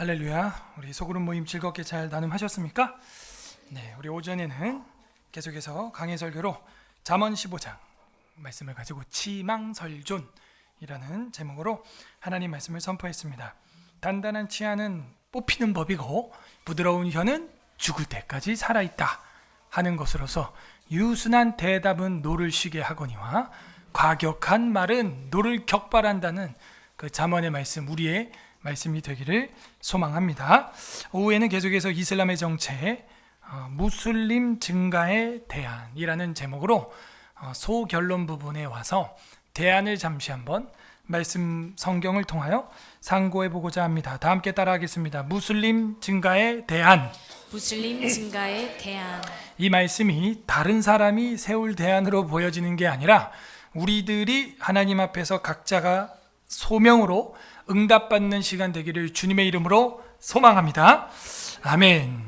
할렐루야. 우리 소그룹 모임 즐겁게 잘 나눔하셨습니까? 네, 우리 오전에는 계속해서 강해 설교로 잠언 15장 말씀을 가지고 치망설존이라는 제목으로 하나님 말씀을 선포했습니다. 단단한 치아는 뽑히는 법이고 부드러운 혀는 죽을 때까지 살아있다 하는 것으로서 유순한 대답은 노를 쉬게 하거니와 과격한 말은 노를 격발한다는 그 잠언의 말씀, 우리의 말씀이 되기를 소망합니다. 오후에는 계속해서 이슬람의 정체, 무슬림 증가의 대안이라는 제목으로 소결론 부분에 와서 대안을 잠시 한번 말씀 성경을 통하여 상고해 보고자 합니다. 다 함께 따라하겠습니다. 무슬림 증가의 대안. 무슬림 증가의 대안. 이 말씀이 다른 사람이 세울 대안으로 보여지는 게 아니라 우리들이 하나님 앞에서 각자가 소명으로 응답받는 시간 되기를 주님의 이름으로 소망합니다. 아멘.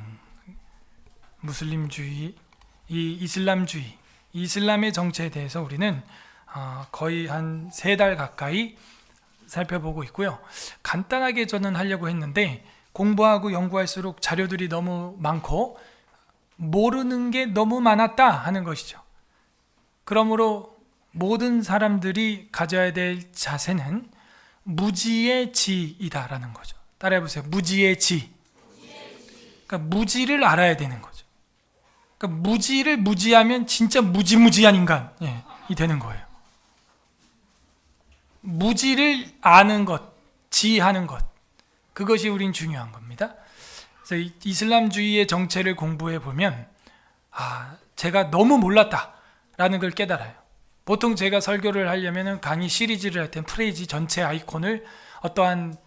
무슬림주의, 이 이슬람주의, 이슬람의 정체에 대해서 우리는 거의 한 3달 가까이 살펴보고 있고요. 간단하게 저는 하려고 했는데 공부하고 연구할수록 자료들이 너무 많고 모르는 게 너무 많았다 하는 것이죠. 그러므로 모든 사람들이 가져야 될 자세는 무지의 지이다라는 거죠. 따라해보세요. 무지의 지. 그러니까 무지를 알아야 되는 거죠. 그러니까 무지를 무지하면 진짜 무지무지한 인간이 되는 거예요. 무지를 아는 것, 지하는 것, 그것이 우린 중요한 겁니다. 그래서 이슬람주의의 정체를 공부해 보면 제가 너무 몰랐다라는 걸 깨달아요. 보통 제가 설교를 하려면 강의 시리즈를 할 땐 프레이지 전체 아이콘을 어떠한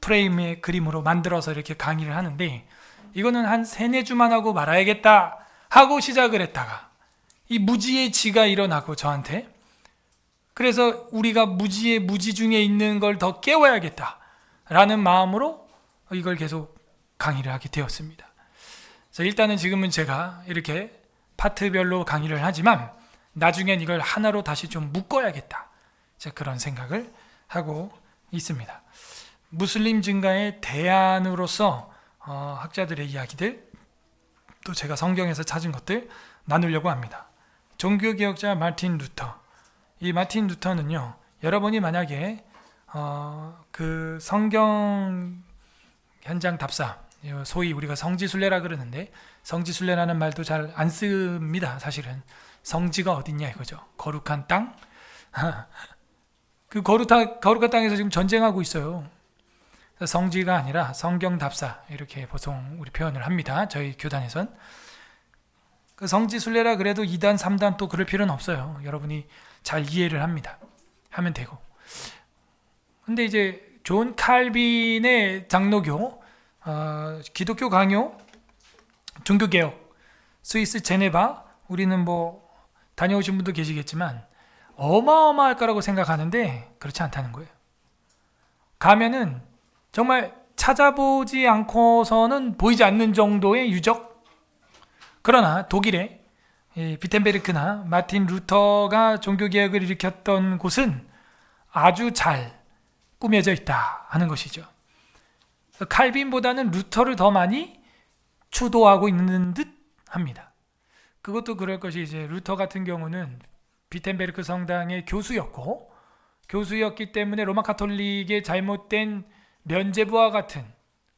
프레임의 그림으로 만들어서 이렇게 강의를 하는데 이거는 한 3-4주만 하고 말아야겠다 하고 시작을 했다가 이 무지의 지가 일어나고 저한테 그래서 우리가 무지의 무지 중에 있는 걸 더 깨워야겠다 라는 마음으로 이걸 계속 강의를 하게 되었습니다. 그래서 일단은 지금은 제가 이렇게 파트별로 강의를 하지만 나중엔 이걸 하나로 다시 좀 묶어야겠다. 그런 생각을 하고 있습니다. 무슬림 증가의 대안으로서 학자들의 이야기들, 또 제가 성경에서 찾은 것들 나누려고 합니다. 종교개혁자 마틴 루터. 이 마틴 루터는요, 여러분이 만약에 그 성경 현장 답사, 소위 우리가 성지순례라 그러는데 성지순례라는 말도 잘 안 씁니다. 사실은 성지가 어딨냐 이거죠. 거룩한 땅. 그 거룩한 땅에서 지금 전쟁하고 있어요. 성지가 아니라 성경 답사 이렇게 보통 우리 표현을 합니다. 저희 교단에선. 그 성지순례라 그래도 2단 3단 또 그럴 필요는 없어요. 여러분이 잘 이해를 합니다. 하면 되고. 근데 이제 존 칼빈의 장로교, 기독교 강요, 종교개혁, 스위스 제네바, 우리는 뭐 다녀오신 분도 계시겠지만 어마어마할 거라고 생각하는데 그렇지 않다는 거예요. 가면은 정말 찾아보지 않고서는 보이지 않는 정도의 유적. 그러나 독일의 비텐베르크나 마틴 루터가 종교개혁을 일으켰던 곳은 아주 잘 꾸며져 있다 하는 것이죠. 칼빈보다는 루터를 더 많이 추도하고 있는 듯 합니다. 그것도 그럴 것이 이제 루터 같은 경우는 비텐베르크 성당의 교수였기 때문에 로마 가톨릭의 잘못된 면죄부와 같은,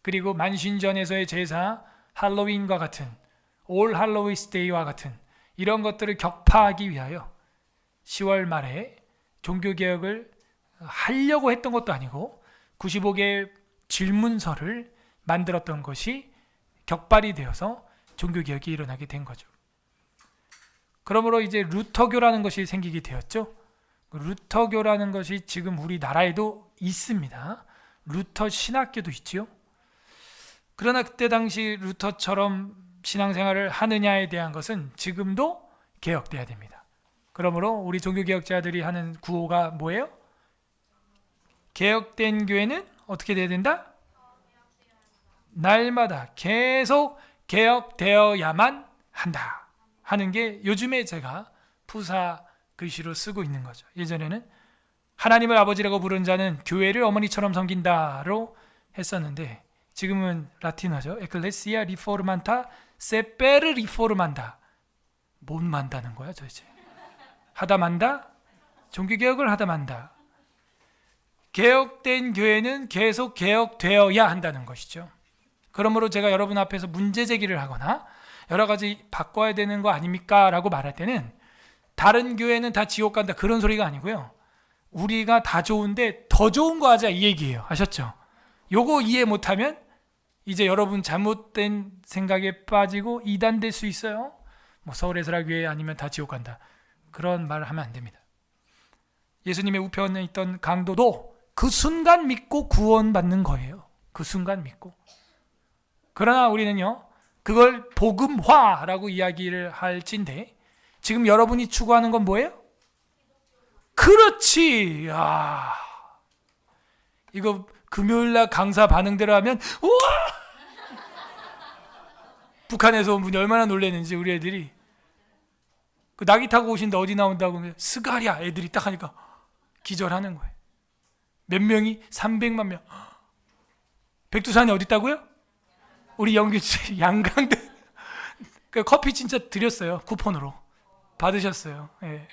그리고 만신전에서의 제사 할로윈과 같은, 올 할로위스 데이와 같은 이런 것들을 격파하기 위하여 10월 말에 종교개혁을 하려고 했던 것도 아니고 95개의 질문서를 만들었던 것이 격발이 되어서 종교개혁이 일어나게 된 거죠. 그러므로 이제 루터교라는 것이 생기게 되었죠. 루터교라는 것이 지금 우리나라에도 있습니다. 루터 신학교도 있지요. 그러나 그때 당시 루터처럼 신앙생활을 하느냐에 대한 것은 지금도 개혁돼야 됩니다. 그러므로 우리 종교개혁자들이 하는 구호가 뭐예요? 개혁된 교회는 어떻게 돼야 된다? 날마다 계속 개혁되어야만 한다 하는 게 요즘에 제가 푸사 글씨로 쓰고 있는 거죠. 예전에는 하나님을 아버지라고 부르는 자는 교회를 어머니처럼 섬긴다로 했었는데 지금은 라틴어죠. 에클레시아 리포르만타 세페르 리포르만다. 못 만다는 거야 도대체. 하다 만다? 종교개혁을 하다 만다. 개혁된 교회는 계속 개혁되어야 한다는 것이죠. 그러므로 제가 여러분 앞에서 문제 제기를 하거나 여러 가지 바꿔야 되는 거 아닙니까? 라고 말할 때는 다른 교회는 다 지옥 간다 그런 소리가 아니고요. 우리가 다 좋은데 더 좋은 거 하자 이 얘기예요. 아셨죠? 요거 이해 못하면 이제 여러분 잘못된 생각에 빠지고 이단될 수 있어요. 뭐 서울에서라교회 아니면 다 지옥 간다. 그런 말을 하면 안 됩니다. 예수님의 우편에 있던 강도도 그 순간 믿고 구원받는 거예요. 그 순간 믿고. 그러나 우리는요, 그걸 복음화라고 이야기를 할진데 지금 여러분이 추구하는 건 뭐예요? 그렇지. 이거 금요일날 강사 반응대로 하면 우와! 북한에서 온 분이 얼마나 놀랐는지 우리 애들이. 그 낙이 타고 오신데 어디 나온다고 하면 스가랴 애들이 딱 하니까 기절하는 거예요. 몇 명이? 300만 명. 백두산이 어디 있다고요? 우리 영규 씨 양강대 그 커피 진짜 드렸어요. 쿠폰으로 받으셨어요. 네.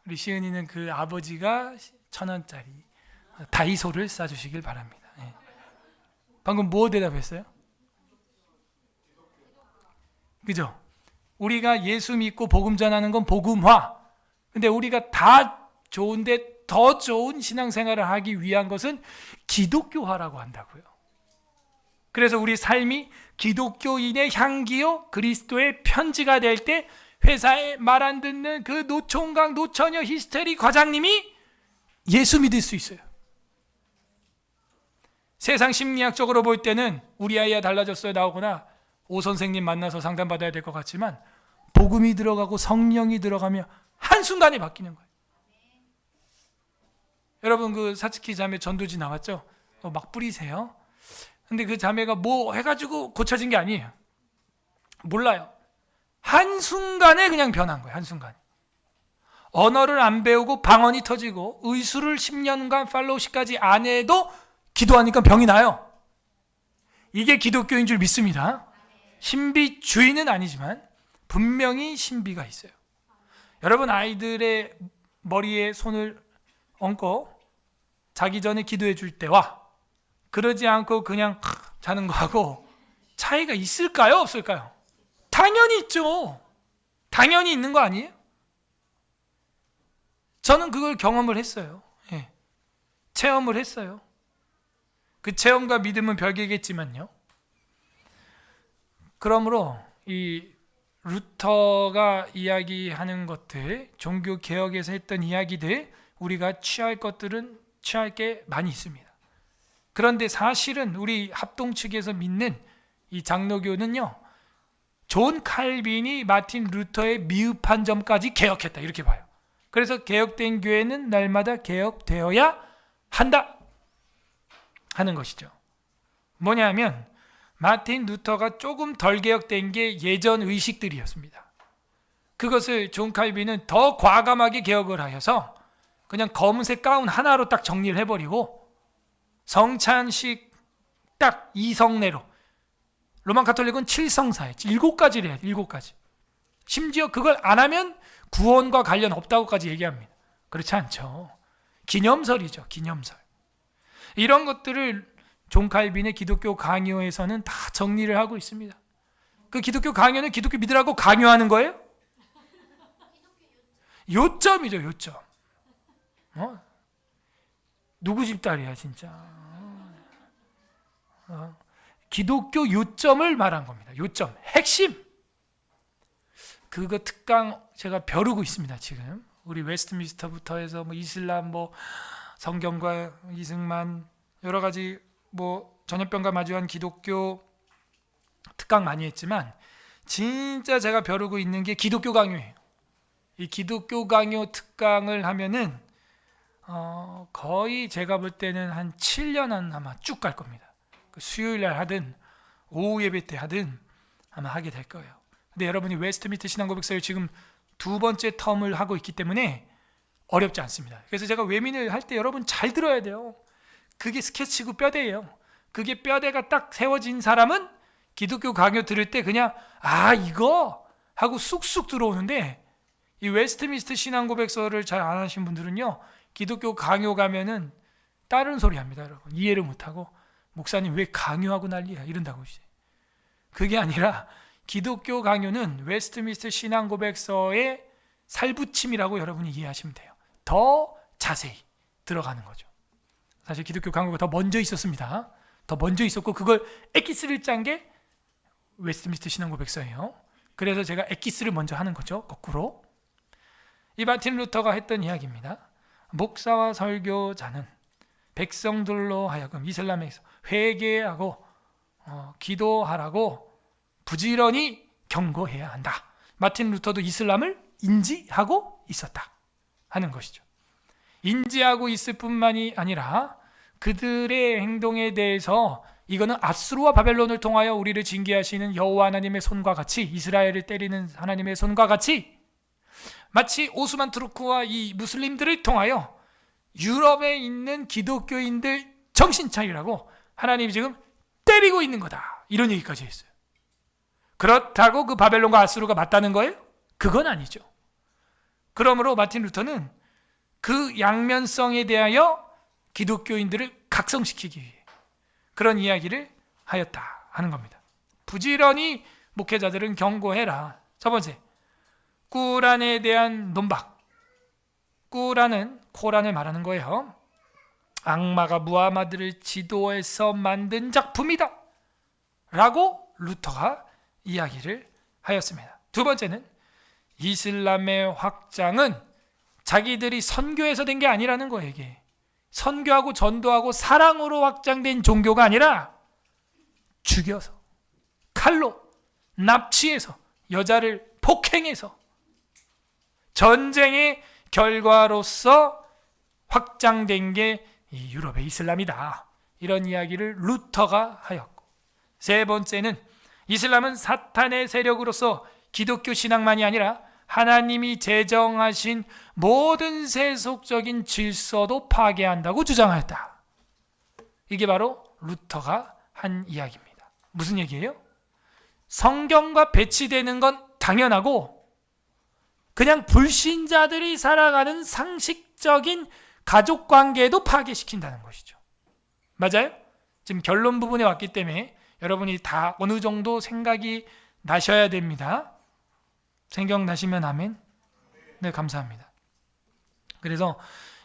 우리 시은이는 그 아버지가 1,000원짜리 다이소를 싸주시길 바랍니다. 네. 방금 뭐 대답했어요? 그죠? 우리가 예수 믿고 복음 전하는 건 복음화. 근데 우리가 다 좋은데 더 좋은 신앙생활을 하기 위한 것은 기독교화라고 한다고요. 그래서 우리 삶이 기독교인의 향기요 그리스도의 편지가 될 때 회사에 말 안 듣는 그 노총각 노처녀 히스테리 과장님이 예수 믿을 수 있어요. 세상 심리학적으로 볼 때는 우리 아이야 달라졌어요 나오거나 오 선생님 만나서 상담받아야 될 것 같지만 복음이 들어가고 성령이 들어가며 한순간에 바뀌는 거예요. 여러분 그 사츠키 자매 전도지 나왔죠? 막 뿌리세요. 근데 그 자매가 뭐 해가지고 고쳐진 게 아니에요. 몰라요. 한순간에 그냥 변한 거예요. 한순간에. 언어를 안 배우고 방언이 터지고 의술을 10년간 팔로우십까지 안 해도 기도하니까 병이 나요. 이게 기독교인 줄 믿습니다. 신비주의는 아니지만 분명히 신비가 있어요. 여러분 아이들의 머리에 손을 얹고 자기 전에 기도해 줄 때와 그러지 않고 그냥 자는 거하고 차이가 있을까요? 없을까요? 당연히 있죠. 당연히 있는 거 아니에요? 저는 그걸 경험을 했어요. 예. 체험을 했어요. 그 체험과 믿음은 별개겠지만요. 그러므로 이 루터가 이야기하는 것들, 종교 개혁에서 했던 이야기들, 우리가 취할 것들은 취할 게 많이 있습니다. 그런데 사실은 우리 합동 측에서 믿는 이 장로교는요, 존 칼빈이 마틴 루터의 미흡한 점까지 개혁했다 이렇게 봐요. 그래서 개혁된 교회는 날마다 개혁되어야 한다 하는 것이죠. 뭐냐면 마틴 루터가 조금 덜 개혁된 게 예전 의식들이었습니다. 그것을 존 칼빈은 더 과감하게 개혁을 하여서 그냥 검은색 가운 하나로 딱 정리를 해버리고 성찬식 딱 2성례로, 로만 가톨릭은 7성사예요. 7가지를 해야 돼. 7가지. 심지어 그걸 안 하면 구원과 관련 없다고까지 얘기합니다. 그렇지 않죠. 기념설이죠. 기념설. 이런 것들을 존 칼빈의 기독교 강요에서는 다 정리를 하고 있습니다. 그 기독교 강요는 기독교 믿으라고 강요하는 거예요? 요점이죠. 요점. 누구 집 딸이야 진짜. 기독교 요점을 말한 겁니다. 요점, 핵심. 그거 특강 제가 벼르고 있습니다. 지금 우리 웨스트민스터부터 해서 뭐 이슬람, 뭐 성경과 이승만, 여러 가지 뭐 전염병과 마주한 기독교 특강 많이 했지만 진짜 제가 벼르고 있는 게 기독교 강요예요. 이 기독교 강요 특강을 하면은 거의 제가 볼 때는 한 7년은 아마 쭉 갈 겁니다. 수요일날 하든 오후 예배 때 하든 아마 하게 될 거예요. 근데 여러분이 웨스트민스터 신앙고백서를 지금 2번째 텀을 하고 있기 때문에 어렵지 않습니다. 그래서 제가 외민을 할 때 여러분 잘 들어야 돼요. 그게 스케치고 뼈대예요. 그게 뼈대가 딱 세워진 사람은 기독교 강요 들을 때 그냥 이거 하고 쑥쑥 들어오는데, 이 웨스트민스터 신앙고백서를 잘 안 하신 분들은요, 기독교 강요 가면은 다른 소리 합니다. 여러분 이해를 못하고 목사님 왜 강요하고 난리야 이런다고. 그게 아니라 기독교 강요는 웨스트민스터 신앙고백서의 살붙임이라고 여러분이 이해하시면 돼요. 더 자세히 들어가는 거죠. 사실 기독교 강요가 더 먼저 있었습니다. 더 먼저 있었고 그걸 엑기스를 짠 게 웨스트민스터 신앙고백서예요. 그래서 제가 엑기스를 먼저 하는 거죠. 거꾸로. 이 마틴 루터가 했던 이야기입니다. 목사와 설교자는 백성들로 하여금 이슬람에서 회개하고 기도하라고 부지런히 경고해야 한다. 마틴 루터도 이슬람을 인지하고 있었다 하는 것이죠. 인지하고 있을 뿐만이 아니라 그들의 행동에 대해서 이거는 아수르와 바벨론을 통하여 우리를 징계하시는 여호와 하나님의 손과 같이, 이스라엘을 때리는 하나님의 손과 같이, 마치 오스만 투르크와 이 무슬림들을 통하여 유럽에 있는 기독교인들 정신 차리라고 하나님이 지금 때리고 있는 거다, 이런 얘기까지 했어요. 그렇다고 그 바벨론과 아수르가 맞다는 거예요? 그건 아니죠. 그러므로 마틴 루터는 그 양면성에 대하여 기독교인들을 각성시키기 위해 그런 이야기를 하였다 하는 겁니다. 부지런히 목회자들은 경고해라. 첫 번째, 꾸란에 대한 논박. 꾸란은 코란을 말하는 거예요. 악마가 무하마드를 지도해서 만든 작품이다 라고 루터가 이야기를 하였습니다. 두 번째는 이슬람의 확장은 자기들이 선교해서 된 게 아니라는 거예요. 이게 선교하고 전도하고 사랑으로 확장된 종교가 아니라 죽여서, 칼로, 납치해서, 여자를 폭행해서 전쟁의 결과로서 확장된 게 이 유럽의 이슬람이다, 이런 이야기를 루터가 하였고, 세 번째는 이슬람은 사탄의 세력으로서 기독교 신앙만이 아니라 하나님이 제정하신 모든 세속적인 질서도 파괴한다고 주장하였다. 이게 바로 루터가 한 이야기입니다. 무슨 얘기예요? 성경과 배치되는 건 당연하고 그냥 불신자들이 살아가는 상식적인 가족관계도 파괴시킨다는 것이죠. 맞아요? 지금 결론 부분에 왔기 때문에 여러분이 다 어느 정도 생각이 나셔야 됩니다. 생각나시면 아멘. 네, 감사합니다. 그래서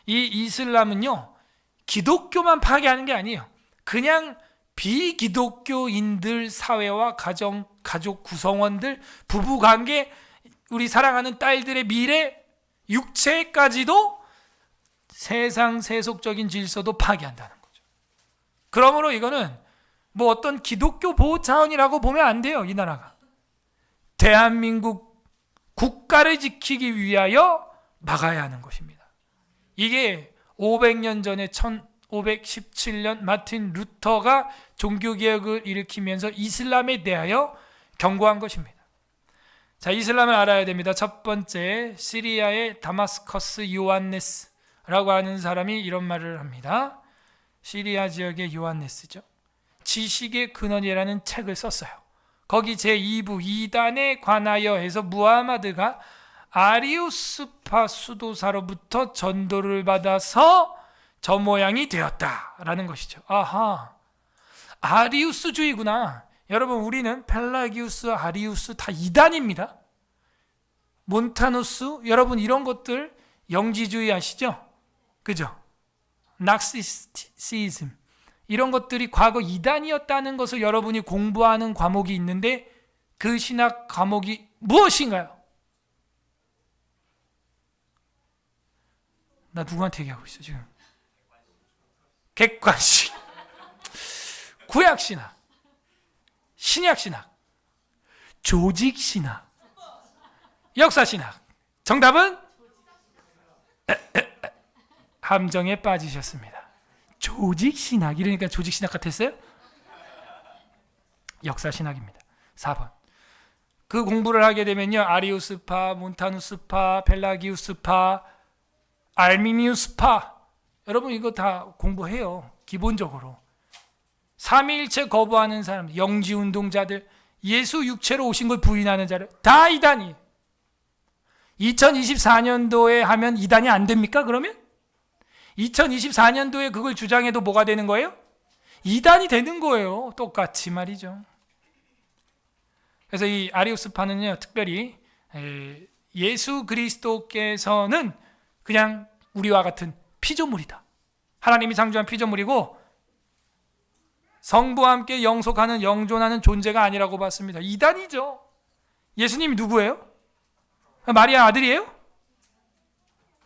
이 이슬람은요, 기독교만 파괴하는 게 아니에요. 그냥 비기독교인들 사회와 가족 구성원들, 부부관계, 우리 사랑하는 딸들의 미래, 육체까지도 세상 세속적인 질서도 파괴한다는 거죠. 그러므로 이거는 뭐 어떤 기독교 보호 차원이라고 보면 안 돼요. 이 나라가 대한민국 국가를 지키기 위하여 막아야 하는 것입니다. 이게 500년 전에 1517년 마틴 루터가 종교개혁을 일으키면서 이슬람에 대하여 경고한 것입니다. 자, 이슬람을 알아야 됩니다. 첫 번째, 시리아의 다마스커스 요한네스라고 하는 사람이 이런 말을 합니다. 시리아 지역의 요한네스죠. 지식의 근원이라는 책을 썼어요. 거기 제2부 2단에 관하여 해서 무하마드가 아리우스파 수도사로부터 전도를 받아서 저 모양이 되었다라는 것이죠. 아하, 아리우스주의구나. 여러분, 우리는 펠라기우스, 아리우스 다 2단입니다. 몬타누스, 여러분 이런 것들 영지주의 아시죠? 그죠? 낙시시즘 이런 것들이 과거 2단이었다는 것을 여러분이 공부하는 과목이 있는데 그 신학 과목이 무엇인가요? 나 누구한테 얘기하고 있어 지금? 객관식, 구약신학, 신약신학, 조직신학, 역사신학. 정답은 함정에 빠지셨습니다. 조직신학, 이러니까 조직신학 같았어요? 역사신학입니다. 4번. 그 공부를 하게 되면요, 아리우스파, 몬타누스파, 펠라기우스파, 알미니우스파, 여러분 이거 다 공부해요. 기본적으로 삼위일체 거부하는 사람, 영지운동자들, 예수 육체로 오신 걸 부인하는 자를 다 이단이에요. 2024년도에 하면 이단이 안 됩니까? 그러면 2024년도에 그걸 주장해도 뭐가 되는 거예요? 이단이 되는 거예요. 똑같이 말이죠. 그래서 이 아리우스파는요, 특별히 예수 그리스도께서는 그냥 우리와 같은 피조물이다. 하나님이 창조한 피조물이고 성부와 함께 영속하는 영존하는 존재가 아니라고 봤습니다. 이단이죠. 예수님이 누구예요? 마리아 아들이에요?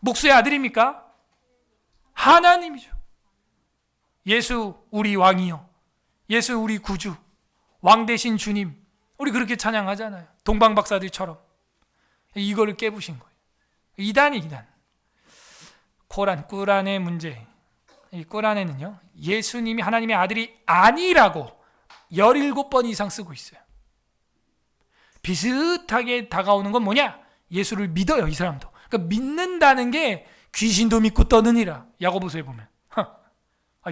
목수의 아들입니까? 하나님이죠. 예수 우리 왕이요, 예수 우리 구주, 왕 대신 주님, 우리 그렇게 찬양하잖아요. 동방박사들처럼. 이거를 깨부신 거예요. 이단이 이단. 꾸란의 문제. 이 꾸란에는요, 예수님이 하나님의 아들이 아니라고 17번 이상 쓰고 있어요. 비슷하게 다가오는 건 뭐냐? 예수를 믿어요, 이 사람도. 그러니까 믿는다는 게 귀신도 믿고 떠느니라. 야고보서에 보면.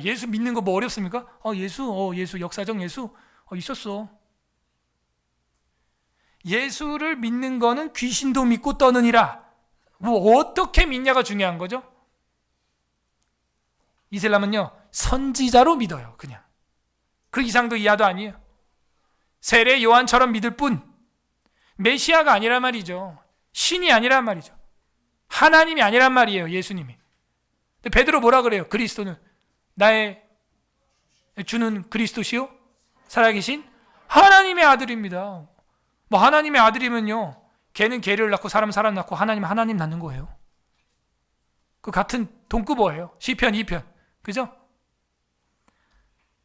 예수 믿는 거 뭐 어렵습니까? 예수 역사적 예수 있었어. 예수를 믿는 거는 귀신도 믿고 떠느니라. 뭐 어떻게 믿냐가 중요한 거죠. 이슬람은요, 선지자로 믿어요. 그냥 그 이상도 이하도 아니에요. 세례 요한처럼 믿을 뿐, 메시아가 아니란 말이죠. 신이 아니란 말이죠. 하나님이 아니란 말이에요. 예수님이. 근데 베드로 뭐라 그래요? 그리스도는 나의 주는 그리스도시요 살아계신 하나님의 아들입니다. 뭐 하나님의 아들이면요, 걔는 걔를 낳고 사람 낳고 하나님 낳는 거예요. 그 같은 동급어예요. 시편 2편. 그죠?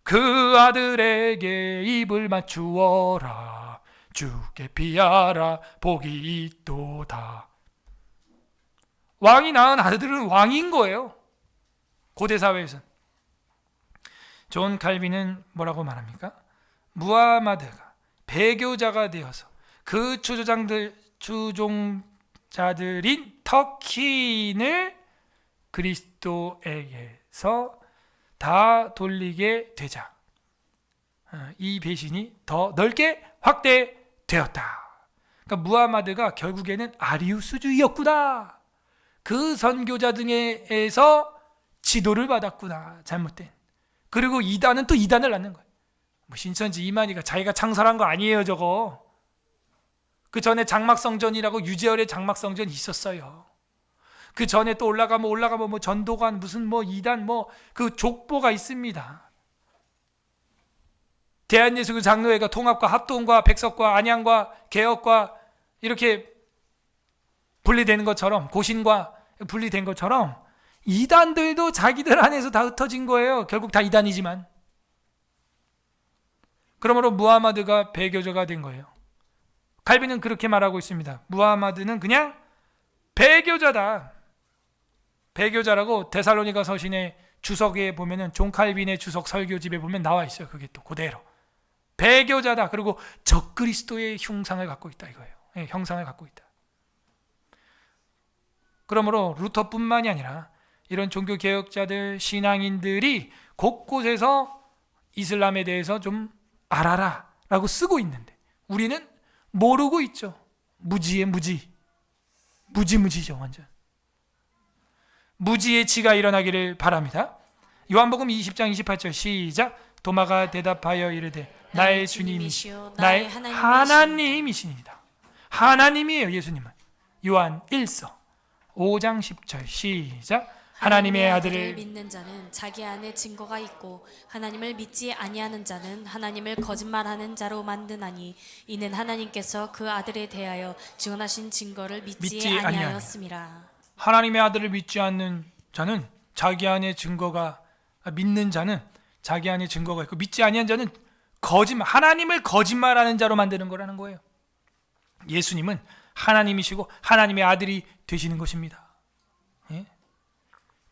그 아들에게 입을 맞추어라, 주께 피하라, 복이 있도다. 왕이 낳은 아들은 왕인 거예요. 고대 사회에서는. 존 칼빈은 뭐라고 말합니까? 무하마드가 배교자가 되어서 그 추종자들인 터키인을 그리스도에게서 다 돌리게 되자 이 배신이 더 넓게 확대되었다. 그러니까 무하마드가 결국에는 아리우스주의였구나. 그 선교자 등에서 지도를 받았구나. 잘못된. 그리고 이단은 또 이단을 낳는 거예요. 뭐 신천지 이만희가 자기가 창설한 거 아니에요, 저거. 그 전에 장막성전이라고 유재열의 장막성전이 있었어요. 그 전에 또 올라가면 뭐 전도관 무슨 뭐 이단 뭐 그 족보가 있습니다. 대한예수교 장로회가 통합과 합동과 백석과 안양과 개혁과 이렇게 분리되는 것처럼, 고신과 분리된 것처럼 이단들도 자기들 안에서 다 흩어진 거예요. 결국 다 이단이지만. 그러므로 무하마드가 배교자가 된 거예요. 칼빈은 그렇게 말하고 있습니다. 무하마드는 그냥 배교자다. 배교자라고 데살로니가 서신의 주석에 보면은 존 칼빈의 주석 설교집에 보면 나와 있어요. 그게 또 그대로. 배교자다. 그리고 적그리스도의 흉상을 갖고 있다 이거예요. 네, 형상을 갖고 있다. 그러므로 루터뿐만이 아니라 이런 종교개혁자들, 신앙인들이 곳곳에서 이슬람에 대해서 좀 알아라 라고 쓰고 있는데 우리는 모르고 있죠. 무지의 무지. 무지무지죠, 완전. 무지의 지가 일어나기를 바랍니다. 요한복음 20장 28절 시작. 도마가 대답하여 이르되 나의 주님이시요 나의 하나님이시니이다. 하나님이에요, 예수님은. 요한 1서 5장 10절 시작. 하나님의 아들을 믿는 자는 자기 안에 증거가 있고 하나님을 믿지 아니하는 자는 하나님을 거짓말하는 자로 만드나니 이는 하나님께서 그 아들에 대하여 증언하신 증거를 믿지 아니하였음이라. 하나님의 아들을 믿지 않는 자는 자기 안에 증거가, 믿는 자는 자기 안에 증거가 있고 믿지 아니한 자는 하나님을 거짓말하는 자로 만드는 거라는 거예요. 예수님은 하나님이시고 하나님의 아들이 되시는 것입니다. 예?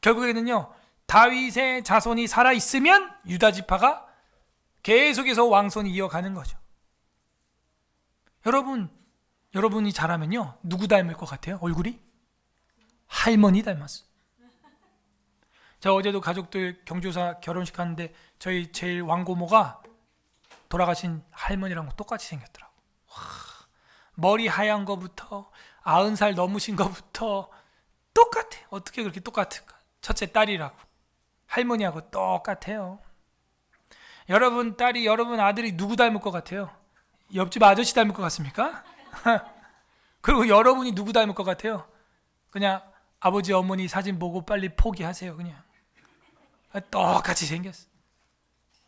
결국에는요, 다윗의 자손이 살아있으면 유다 지파가 계속해서 왕손이 이어가는 거죠. 여러분이 잘하면요, 누구 닮을 것 같아요? 얼굴이? 할머니 닮았어. 저 어제도 가족들 경조사 결혼식 하는데 저희 제일 왕고모가 돌아가신 할머니랑 똑같이 생겼더라고. 와, 머리 하얀 거부터 90살 넘으신 거부터 똑같아. 어떻게 그렇게 똑같을까? 첫째 딸이라고. 할머니하고 똑같아요. 여러분 딸이, 여러분 아들이 누구 닮을 것 같아요? 옆집 아저씨 닮을 것 같습니까? 그리고 여러분이 누구 닮을 것 같아요? 그냥 아버지 어머니 사진 보고 빨리 포기하세요. 그냥 똑같이 생겼어.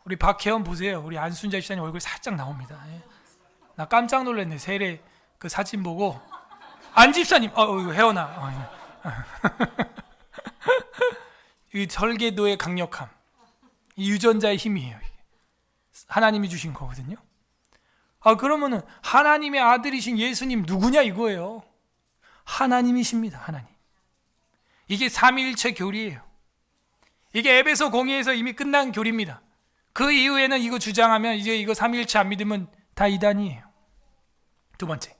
우리 박혜원 보세요. 우리 안순자 집사님 얼굴 살짝 나옵니다. 예. 나 깜짝 놀랐네. 세례 그 사진 보고 안 집사님, 이거 혜원아. 이 설계도의 강력함, 이 유전자의 힘이에요. 이게. 하나님이 주신 거거든요. 그러면은 하나님의 아들이신 예수님 누구냐 이거예요. 하나님이십니다. 하나님. 이게 삼위일체 교리예요. 이게 에베소 공의에서 이미 끝난 교리입니다. 그 이후에는 이거 주장하면 이제 이거 삼위일체 안 믿으면 다 이단이에요. 두 번째,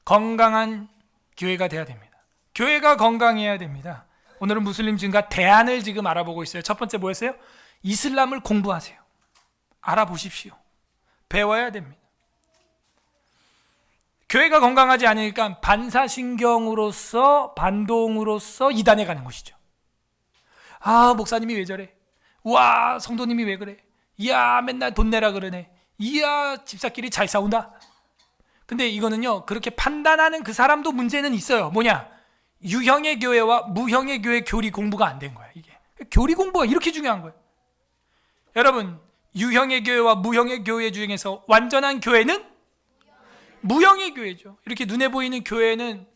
건강한 교회가 돼야 됩니다. 교회가 건강해야 됩니다. 오늘은 무슬림 증가 대안을 지금 알아보고 있어요. 첫 번째 뭐였어요? 이슬람을 공부하세요. 알아보십시오. 배워야 됩니다. 교회가 건강하지 않으니까 반사신경으로서 반동으로서 이단에 가는 것이죠. 목사님이 왜 저래? 와, 성도님이 왜 그래? 이야, 맨날 돈 내라 그러네. 이야, 집사끼리 잘 싸운다. 근데 이거는요, 그렇게 판단하는 그 사람도 문제는 있어요. 뭐냐? 유형의 교회와 무형의 교회 교리 공부가 안 된 거야. 이게 교리 공부가 이렇게 중요한 거예요. 여러분, 유형의 교회와 무형의 교회 중에서 완전한 교회는 무형의 교회죠. 이렇게 눈에 보이는 교회는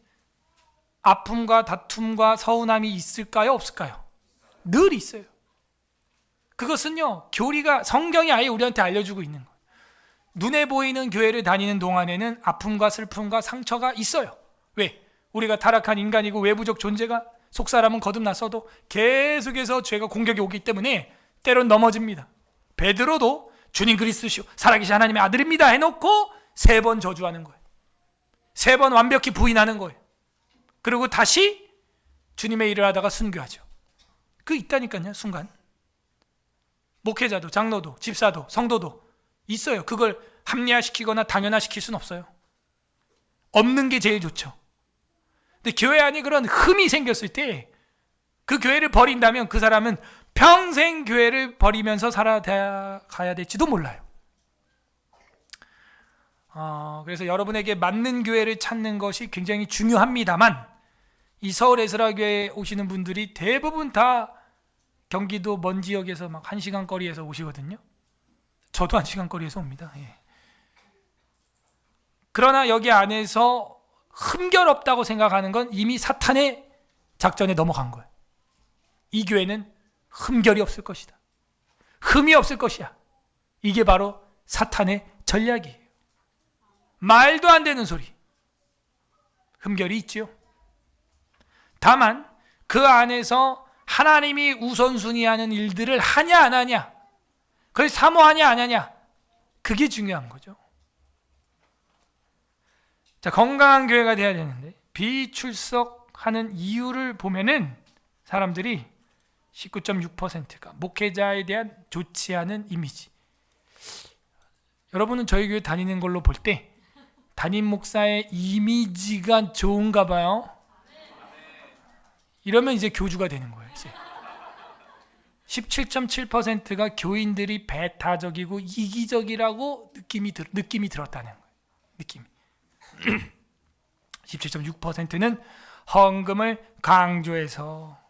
아픔과 다툼과 서운함이 있을까요? 없을까요? 늘 있어요. 그것은요, 교리가, 성경이 아예 우리한테 알려주고 있는 거예요. 눈에 보이는 교회를 다니는 동안에는 아픔과 슬픔과 상처가 있어요. 왜? 우리가 타락한 인간이고 외부적 존재가, 속사람은 거듭났어도 계속해서 죄가 공격이 오기 때문에 때론 넘어집니다. 베드로도 주님 그리스도시오 살아계신 하나님의 아들입니다 해놓고 3번 저주하는 거예요. 3번 완벽히 부인하는 거예요. 그리고 다시 주님의 일을 하다가 순교하죠. 그 있다니까요. 순간 목회자도 장로도 집사도 성도도 있어요. 그걸 합리화시키거나 당연화시킬 수는 없어요. 없는 게 제일 좋죠. 근데 교회 안에 그런 흠이 생겼을 때 그 교회를 버린다면 그 사람은 평생 교회를 버리면서 살아가야 될지도 몰라요. 그래서 여러분에게 맞는 교회를 찾는 것이 굉장히 중요합니다만, 이 서울 에스라교회에 오시는 분들이 대부분 다 경기도 먼 지역에서 막 1시간 거리에서 오시거든요. 저도 1시간 거리에서 옵니다. 예. 그러나 여기 안에서 흠결없다고 생각하는 건 이미 사탄의 작전에 넘어간 거예요. 이 교회는 흠결이 없을 것이다. 흠이 없을 것이야. 이게 바로 사탄의 전략이에요. 말도 안 되는 소리. 흠결이 있지요. 다만 그 안에서 하나님이 우선순위하는 일들을 하냐 안 하냐, 그걸 사모하냐 안 하냐, 그게 중요한 거죠. 자, 건강한 교회가 돼야 되는데 비출석하는 이유를 보면은 사람들이 19.6%가 목회자에 대한 좋지 않은 이미지. 여러분은 저희 교회 다니는 걸로 볼 때 담임 목사의 이미지가 좋은가 봐요. 이러면 이제 교주가 되는 거예요. 이제 17.7%가 교인들이 배타적이고 이기적이라고 느낌이 들었다는 거예요. 느낌이. 17.6%는 헌금을 강조해서,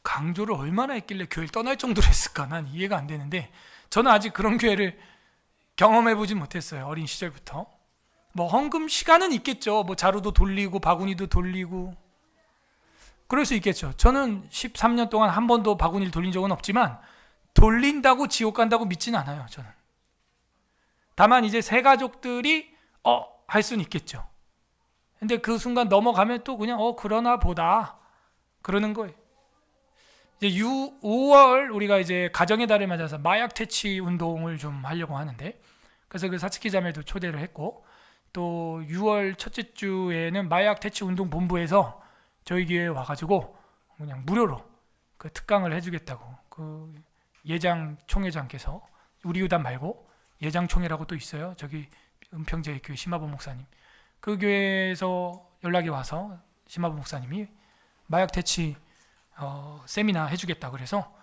강조를 얼마나 했길래 교회를 떠날 정도로 했을까? 난 이해가 안 되는데, 저는 아직 그런 교회를 경험해보지 못했어요. 어린 시절부터. 뭐 헌금 시간은 있겠죠. 뭐 자루도 돌리고 바구니도 돌리고 그럴 수 있겠죠. 저는 13년 동안 한 번도 바구니를 돌린 적은 없지만 돌린다고 지옥 간다고 믿진 않아요. 저는. 다만 이제 새 가족들이 할 수는 있겠죠. 근데 그 순간 넘어가면 또 그냥 그러나 보다 그러는 거예요. 이제 5월 우리가 이제 가정의 달을 맞아서 마약 퇴치 운동을 좀 하려고 하는데, 그래서 그 사츠키 자매도 초대를 했고, 또 6월 첫째 주에는 마약 퇴치 운동 본부에서 저희 교회에 와가지고 그냥 무료로 그 특강을 해주겠다고 그 예장 총회장께서 우리 유단 말고 예장 총회라고 또 있어요. 저기 은평제 교회 심화보 목사님 그 교회에서 연락이 와서 심화보 목사님이 마약 퇴치 세미나 해주겠다 그래서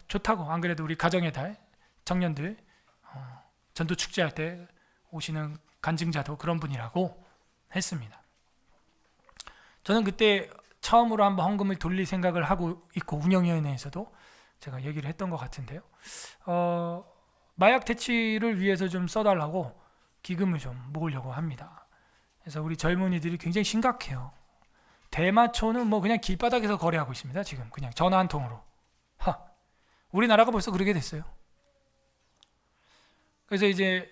좋다고 안 그래도 우리 가정의 달 청년들 전도 축제할 때 오시는 간증자도 그런 분이라고 했습니다. 저는 그때 처음으로 한번 헌금을 돌릴 생각을 하고 있고 운영위원회에서도 제가 얘기를 했던 것 같은데요. 마약 퇴치를 위해서 좀 써달라고 기금을 좀 모으려고 합니다. 그래서 우리 젊은이들이 굉장히 심각해요. 대마초는 뭐 그냥 길바닥에서 거래하고 있습니다. 지금 그냥 전화 한 통으로. 우리나라가 벌써 그러게 됐어요. 그래서 이제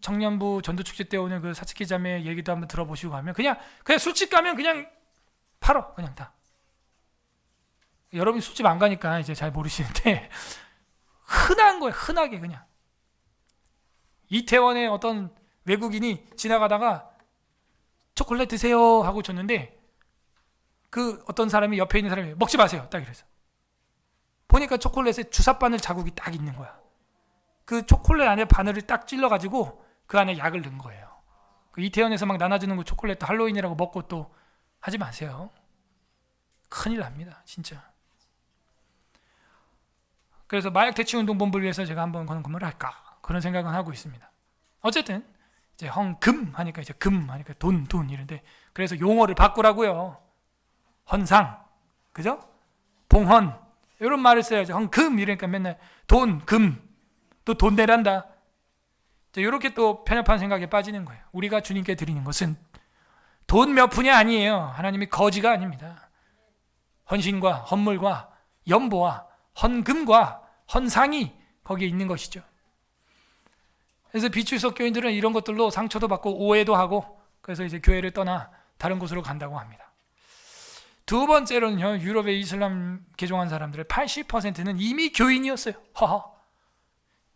청년부 전도축제 때 오는 그 사츠키 자매 얘기도 한번 들어보시고 하면 그냥 술집 가면 그냥 팔어 그냥 다. 여러분이 술집 안 가니까 이제 잘 모르시는데 흔한 거예요. 흔하게 그냥. 이태원에 어떤 외국인이 지나가다가 초콜릿 드세요 하고 줬는데 그 어떤 사람이 옆에 있는 사람이 먹지 마세요 딱 이래서 보니까 초콜릿에 주사바늘 자국이 딱 있는 거야. 그 초콜릿 안에 바늘을 딱 찔러가지고 그 안에 약을 넣은 거예요. 그 이태원에서 막 나눠주는 그 초콜릿 할로윈이라고 먹고 또 하지 마세요. 큰일 납니다 진짜. 그래서 마약퇴치운동본부를 위해서 제가 한번 헌금을 할까 그런 생각은 하고 있습니다. 어쨌든 이제 헌금 하니까 이제 금 하니까 돈 이런데 그래서 용어를 바꾸라고요. 헌상 그죠? 봉헌 이런 말을 써야죠. 헌금 이러니까 맨날 돈 금 또 돈 내란다. 이렇게 또 편협한 생각에 빠지는 거예요. 우리가 주님께 드리는 것은 돈 몇 푼이 아니에요. 하나님이 거지가 아닙니다. 헌신과 헌물과 연보와 헌금과 헌상이 거기에 있는 것이죠. 그래서 비추석 교인들은 이런 것들로 상처도 받고 오해도 하고 그래서 이제 교회를 떠나 다른 곳으로 간다고 합니다. 두 번째로는요, 유럽의 이슬람 개종한 사람들의 80%는 이미 교인이었어요.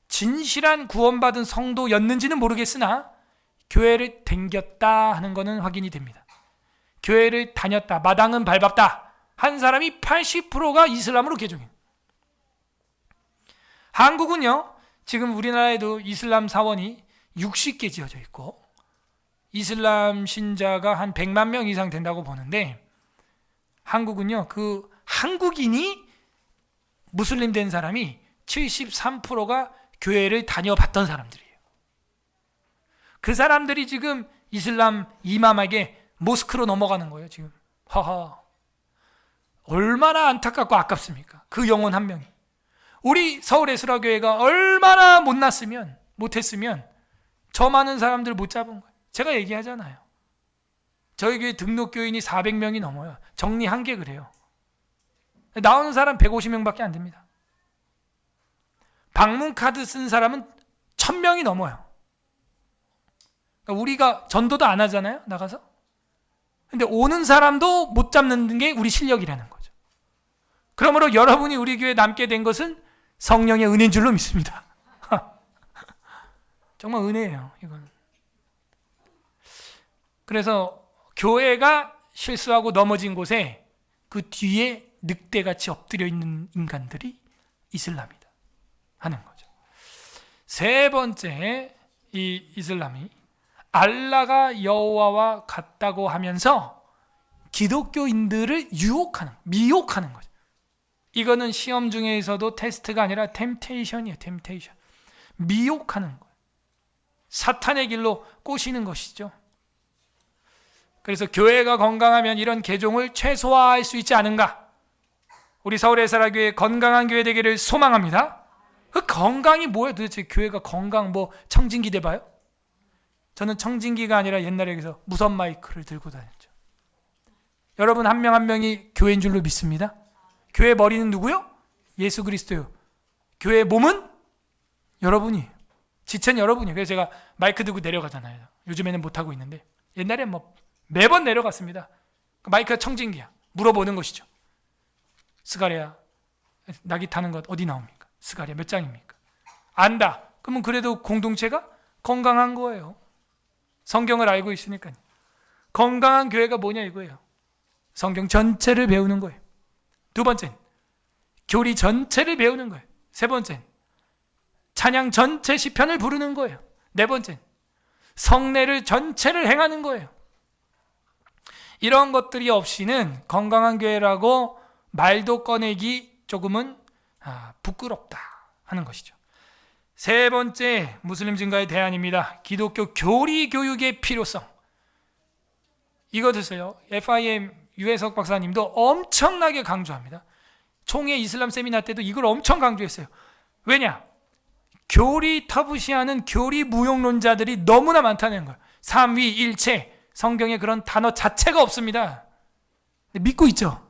진실한 구원받은 성도였는지는 모르겠으나 교회를 댕겼다 하는 것은 확인이 됩니다. 교회를 다녔다, 마당은 밟았다 한 사람이 80%가 이슬람으로 개종해요. 한국은요, 지금 우리나라에도 이슬람 사원이 60개 지어져 있고 이슬람 신자가 한 100만 명 이상 된다고 보는데 한국은요, 그 한국인이 무슬림 된 사람이 73%가 교회를 다녀봤던 사람들이에요. 그 사람들이 지금 이슬람 이맘에게 모스크로 넘어가는 거예요. 지금 얼마나 안타깝고 아깝습니까? 그 영혼 한 명이. 우리 서울예술화교회가 얼마나 못했으면 저 많은 사람들 못 잡은 거예요. 제가 얘기하잖아요. 저희 교회 등록 교인이 400명이 넘어요. 정리한 게 그래요. 나오는 사람 150명밖에 안 됩니다. 방문 카드 쓴 사람은 1000명이 넘어요. 그러니까 우리가 전도도 안 하잖아요, 나가서. 근데 오는 사람도 못 잡는 게 우리 실력이라는 거죠. 그러므로 여러분이 우리 교회에 남게 된 것은 성령의 은혜인 줄로 믿습니다. 정말 은혜예요, 이건. 그래서 교회가 실수하고 넘어진 곳에 그 뒤에 늑대같이 엎드려 있는 인간들이 이슬람이다 하는 거죠. 세 번째, 이 이슬람이 알라가 여호와와 같다고 하면서 기독교인들을 미혹하는 거죠. 이거는 시험 중에서도 테스트가 아니라 템테이션이에요. 템테이션. 미혹하는 거예요. 사탄의 길로 꼬시는 것이죠. 그래서 교회가 건강하면 이런 개종을 최소화할 수 있지 않은가? 우리 서울예술화교회 건강한 교회 되기를 소망합니다. 그 건강이 뭐예요? 도대체 교회가 건강 청진기 대봐요? 저는 청진기가 아니라 옛날에 그래서 무선 마이크를 들고 다녔죠. 여러분 한 명 한 명이 교회인 줄로 믿습니다. 교회 머리는 누구요? 예수 그리스도요. 교회의 몸은 여러분이에요. 지체는 여러분이에요. 그래서 제가 마이크 들고 내려가잖아요. 요즘에는 못하고 있는데 옛날에 매번 내려갔습니다. 마이크가 청진기야. 물어보는 것이죠. 스가랴 낙이 타는 것 어디 나옵니까? 스가랴 몇 장입니까? 안다. 그러면 그래도 공동체가 건강한 거예요. 성경을 알고 있으니까요. 건강한 교회가 뭐냐 이거예요. 성경 전체를 배우는 거예요. 두 번째는 교리 전체를 배우는 거예요. 세 번째는 찬양 전체 시편을 부르는 거예요. 네 번째는 성례를 전체를 행하는 거예요. 이런 것들이 없이는 건강한 교회라고 말도 꺼내기 조금은 부끄럽다 하는 것이죠. 세 번째 무슬림 증가의 대안입니다. 기독교 교리 교육의 필요성. 이거 드세요. FIM 유해석 박사님도 엄청나게 강조합니다. 총회 이슬람 세미나 때도 이걸 엄청 강조했어요. 왜냐? 교리 터부시하는 교리 무용론자들이 너무나 많다는 거예요. 삼위일체, 성경에 그런 단어 자체가 없습니다. 믿고 있죠?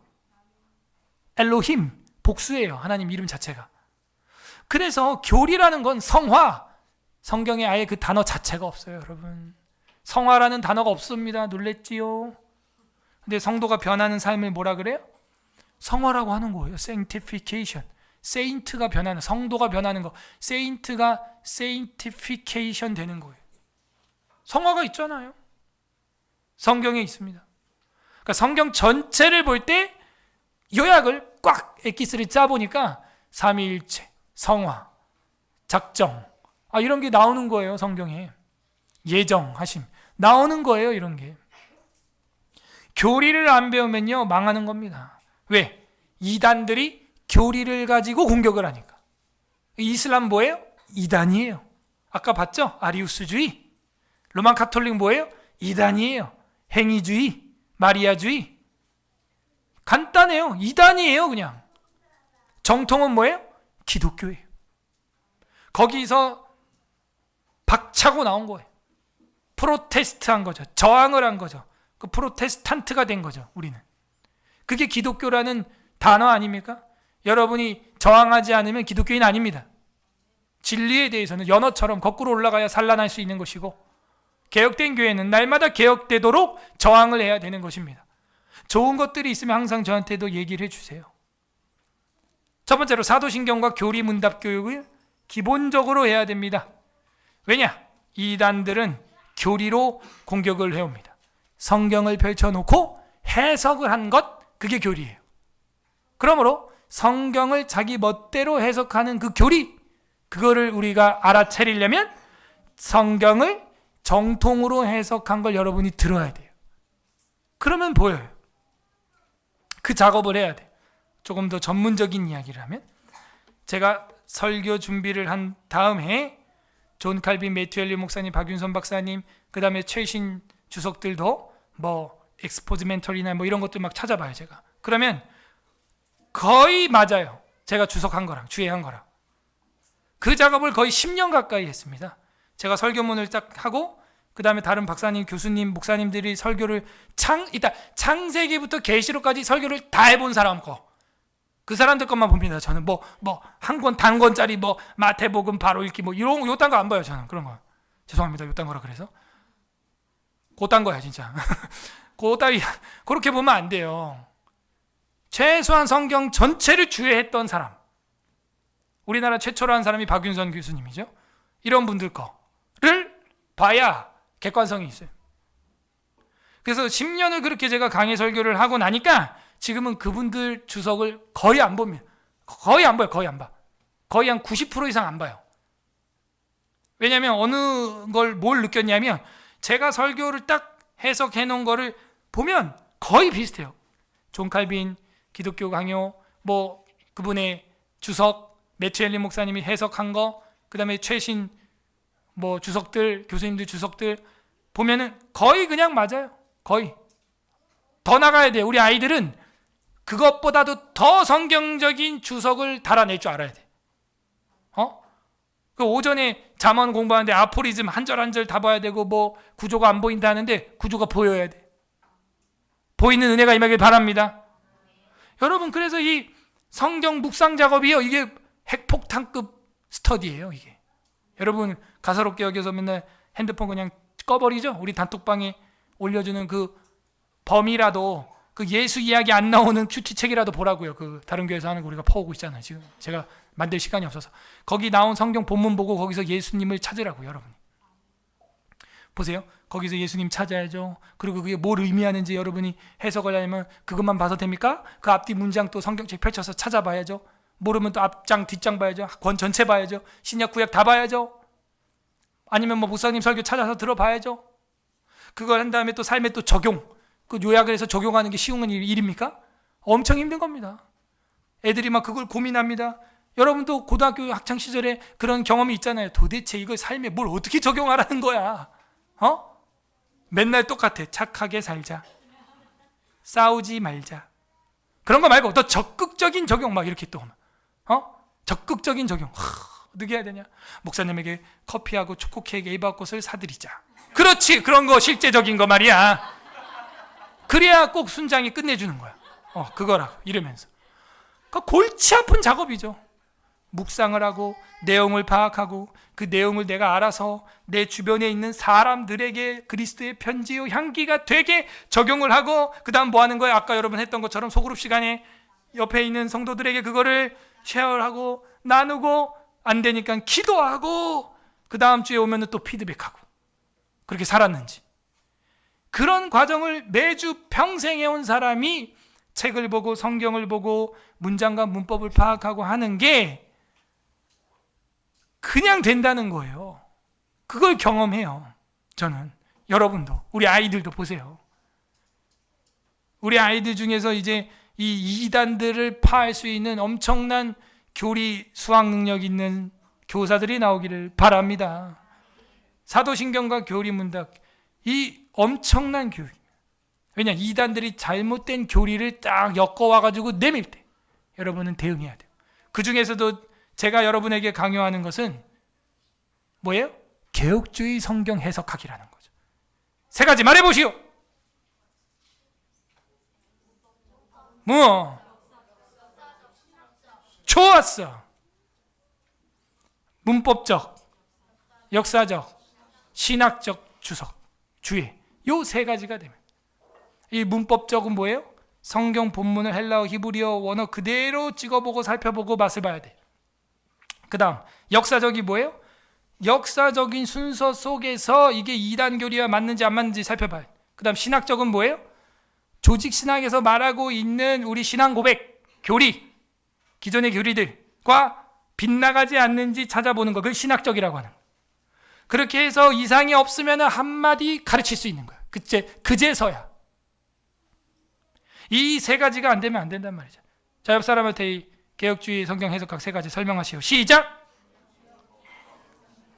엘로힘, 복수예요. 하나님 이름 자체가. 그래서 교리라는 건 성화, 성경에 아예 그 단어 자체가 없어요. 여러분, 성화라는 단어가 없습니다. 놀랬지요? 근데 성도가 변하는 삶을 뭐라 그래요? 성화라고 하는 거예요. sanctification. 세인트가 변하는, 성도가 변하는 거. 세인트가 sanctification 되는 거예요. 성화가 있잖아요. 성경에 있습니다. 그러니까 성경 전체를 볼 때 요약을 꽉 엑기스를 짜보니까 삼위일체, 성화, 작정, 이런 게 나오는 거예요. 성경에. 예정하심 나오는 거예요. 이런 게. 교리를 안 배우면요 망하는 겁니다. 왜? 이단들이 교리를 가지고 공격을 하니까. 이슬람 뭐예요? 이단이에요. 아까 봤죠? 아리우스주의. 로만 카톨릭 뭐예요? 이단이에요. 행위주의, 마리아주의. 간단해요. 이단이에요. 그냥. 정통은 뭐예요? 기독교예요. 거기서 박차고 나온 거예요. 프로테스트한 거죠. 저항을 한 거죠. 그 프로테스탄트가 된 거죠. 우리는. 그게 기독교라는 단어 아닙니까? 여러분이 저항하지 않으면 기독교인 아닙니다. 진리에 대해서는 연어처럼 거꾸로 올라가야 산란할 수 있는 것이고, 개혁된 교회는 날마다 개혁되도록 저항을 해야 되는 것입니다. 좋은 것들이 있으면 항상 저한테도 얘기를 해주세요. 첫 번째로 사도신경과 교리 문답 교육을 기본적으로 해야 됩니다. 왜냐? 이단들은 교리로 공격을 해옵니다. 성경을 펼쳐놓고 해석을 한 것, 그게 교리예요. 그러므로 성경을 자기 멋대로 해석하는 그 교리, 그거를 우리가 알아차리려면 성경을 정통으로 해석한 걸 여러분이 들어야 돼요. 그러면 보여요. 그 작업을 해야 돼요. 조금 더 전문적인 이야기를 하면, 제가 설교 준비를 한 다음 해에 존 칼빈, 매튜 엘리 목사님, 박윤선 박사님, 그 다음에 최신 주석들도 엑스포즈멘터리나 이런 것들 막 찾아봐요. 제가. 그러면 거의 맞아요. 제가 주석한 거랑 주의한 거랑. 그 작업을 거의 10년 가까이 했습니다. 제가 설교문을 딱 하고, 그 다음에 다른 박사님, 교수님, 목사님들이 설교를 일단 창세기부터 계시록까지 설교를 다 해본 사람 거, 그 사람들 것만 봅니다. 저는 한 권 단권짜리 마태복음 바로 읽기 이런 요딴 거 안 봐요. 저는 그런 거. 죄송합니다. 요딴 거라 그래서. 그딴 거야 진짜. 그따위 그렇게 보면 안 돼요. 최소한 성경 전체를 주의했던 사람. 우리나라 최초로 한 사람이 박윤선 교수님이죠. 이런 분들 거를 봐야 객관성이 있어요. 그래서 10년을 그렇게 제가 강의 설교를 하고 나니까 지금은 그분들 주석을 거의 안 봅니다. 거의 안 봐요. 거의 안 봐. 거의 한 90% 이상 안 봐요. 왜냐하면 뭘 느꼈냐면, 제가 설교를 딱 해석해 놓은 거를 보면 거의 비슷해요. 존 칼빈 기독교 강요, 그분의 주석, 매튜 엘리 목사님이 해석한 거, 그 다음에 최신 주석들, 교수님들 주석들 보면은 거의 그냥 맞아요. 거의. 더 나가야 돼요. 우리 아이들은 그것보다도 더 성경적인 주석을 달아낼 줄 알아야 돼. 그 오전에 잠언 공부하는데 아포리즘 한 절 한 절 다 봐야 되고, 구조가 안 보인다 하는데 구조가 보여야 돼. 보이는 은혜가 임하길 바랍니다. 여러분, 그래서 이 성경 묵상 작업이요, 이게 핵폭탄급 스터디예요. 이게. 여러분 가사롭게 여겨서 맨날 핸드폰 그냥 꺼버리죠. 우리 단톡방에 올려주는 그 범이라도, 그 예수 이야기 안 나오는 큐티책이라도 보라고요. 그 다른 교회에서 하는 거 우리가 퍼오고 있잖아요. 지금 제가 만들 시간이 없어서. 거기 나온 성경 본문 보고 거기서 예수님을 찾으라고요. 여러분이 보세요. 거기서 예수님 찾아야죠. 그리고 그게 뭘 의미하는지 여러분이 해석을 하려면 그것만 봐서 됩니까? 그 앞뒤 문장 또 성경책 펼쳐서 찾아봐야죠. 모르면 또 앞장 뒷장 봐야죠. 권 전체 봐야죠. 신약 구약 다 봐야죠. 아니면 뭐 목사님 설교 찾아서 들어봐야죠. 그걸 한 다음에 또 삶에 또 적용, 그 요약을 해서 적용하는 게 쉬운 일입니까? 엄청 힘든 겁니다. 애들이 막 그걸 고민합니다. 여러분도 고등학교 학창 시절에 그런 경험이 있잖아요. 도대체 이걸 삶에 뭘 어떻게 적용하라는 거야? 맨날 똑같아. 착하게 살자, 싸우지 말자. 그런 거 말고 더 적극적인 적용 막 이렇게 또 적극적인 적용. 어떻게 해야 되냐? 목사님에게 커피하고 초코 케이크 에이바꽃을 사드리자. 그렇지, 그런 거 실제적인 거 말이야. 그래야 꼭 순장이 끝내주는 거야. 그거라고 이러면서. 그 골치 아픈 작업이죠. 묵상을 하고 내용을 파악하고 그 내용을 내가 알아서 내 주변에 있는 사람들에게 그리스도의 편지요 향기가 되게 적용을 하고, 그 다음 뭐 하는 거예요? 아까 여러분 했던 것처럼 소그룹 시간에 옆에 있는 성도들에게 그거를 쉐어하고 나누고, 안 되니까 기도하고, 그 다음 주에 오면 또 피드백하고, 그렇게 살았는지. 그런 과정을 매주 평생 해온 사람이 책을 보고 성경을 보고 문장과 문법을 파악하고 하는 게 그냥 된다는 거예요. 그걸 경험해요. 저는. 여러분도, 우리 아이들도 보세요. 우리 아이들 중에서 이제 이 이단들을 파할 수 있는 엄청난 교리 수학 능력 있는 교사들이 나오기를 바랍니다. 사도신경과 교리문답, 이 엄청난 교육. 왜냐, 이단들이 잘못된 교리를 딱 엮어와가지고 내밀 때 여러분은 대응해야 돼요. 그 중에서도 제가 여러분에게 강요하는 것은 뭐예요? 개혁주의 성경 해석하기라는 거죠. 세 가지 말해보시오. 뭐? 좋았어. 문법적, 역사적, 신학적 주의. 요 세 가지가 되면, 이 문법적은 뭐예요? 성경 본문을 헬라어, 히브리어, 원어 그대로 찍어보고 살펴보고 맛을 봐야 돼. 그 다음 역사적이 뭐예요? 역사적인 순서 속에서 이게 이단 교리와 맞는지 안 맞는지 살펴봐요. 그 다음 신학적은 뭐예요? 조직 신학에서 말하고 있는 우리 신앙 고백, 교리, 기존의 교리들과 빗나가지 않는지 찾아보는 거, 그걸 신학적이라고 하는 거예요. 그렇게 해서 이상이 없으면 한마디 가르칠 수 있는 거예요. 그제서야. 이 세 가지가 안 되면 안 된단 말이죠. 자, 옆 사람한테 이 개혁주의 성경 해석학 세 가지 설명하시오. 시작!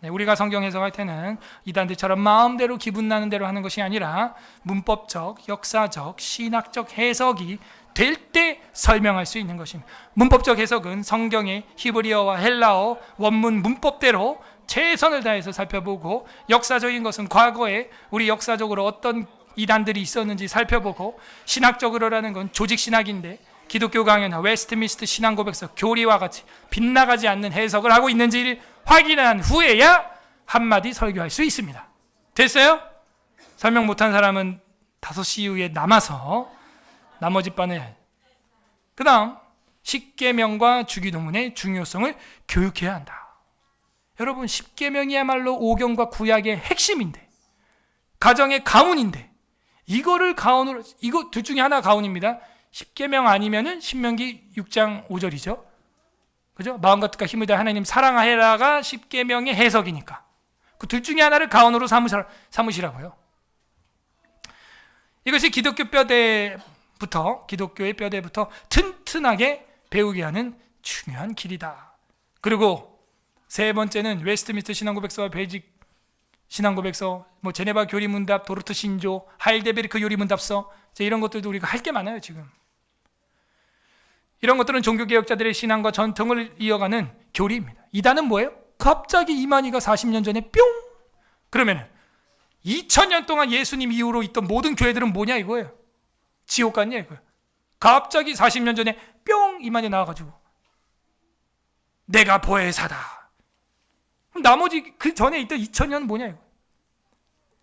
네, 우리가 성경 해석할 때는 이단들처럼 마음대로 기분 나는 대로 하는 것이 아니라 문법적, 역사적, 신학적 해석이 될 때 설명할 수 있는 것입니다. 문법적 해석은 성경의 히브리어와 헬라어 원문 문법대로 최선을 다해서 살펴보고, 역사적인 것은 과거에 우리 역사적으로 어떤 이단들이 있었는지 살펴보고, 신학적으로라는 건 조직 신학인데 기독교 강연이나 웨스트민스터 신앙고백서 교리와 같이 빗나가지 않는 해석을 하고 있는지를 확인한 후에야 한마디 설교할 수 있습니다. 됐어요? 설명 못한 사람은 5시 이후에 남아서 나머지 반에. 그 다음 십계명과 주기도문의 중요성을 교육해야 한다. 여러분, 십계명이야말로 오경과 구약의 핵심인데, 가정의 가훈인데, 이거를 가훈으로, 이거 둘 중에 하나 가훈입니다. 십계명 아니면은 신명기 6장 5절이죠. 그죠? 마음과 뜻과 힘을 다해 하나님 사랑하라가 십계명의 해석이니까 그 둘 중에 하나를 가훈으로 삼으시라고요. 이것이 기독교 뼈대부터, 기독교의 뼈대부터 튼튼하게 배우게 하는 중요한 길이다. 그리고 세 번째는 웨스트민스터 신앙고백서와 베이직 신앙고백서, 뭐 제네바 교리문답, 도르트 신조, 하일데베르크 요리문답서, 이런 것들도 우리가 할 게 많아요. 지금 이런 것들은 종교개혁자들의 신앙과 전통을 이어가는 교리입니다. 이단은 뭐예요? 갑자기 이만희가 40년 전에 뿅! 그러면 2000년 동안 예수님 이후로 있던 모든 교회들은 뭐냐 이거예요. 지옥 같냐 이거예요. 갑자기 40년 전에 뿅! 이만희 나와가지고 내가 보혜사다. 나머지 그 전에 있던 2000년은 뭐냐 이거.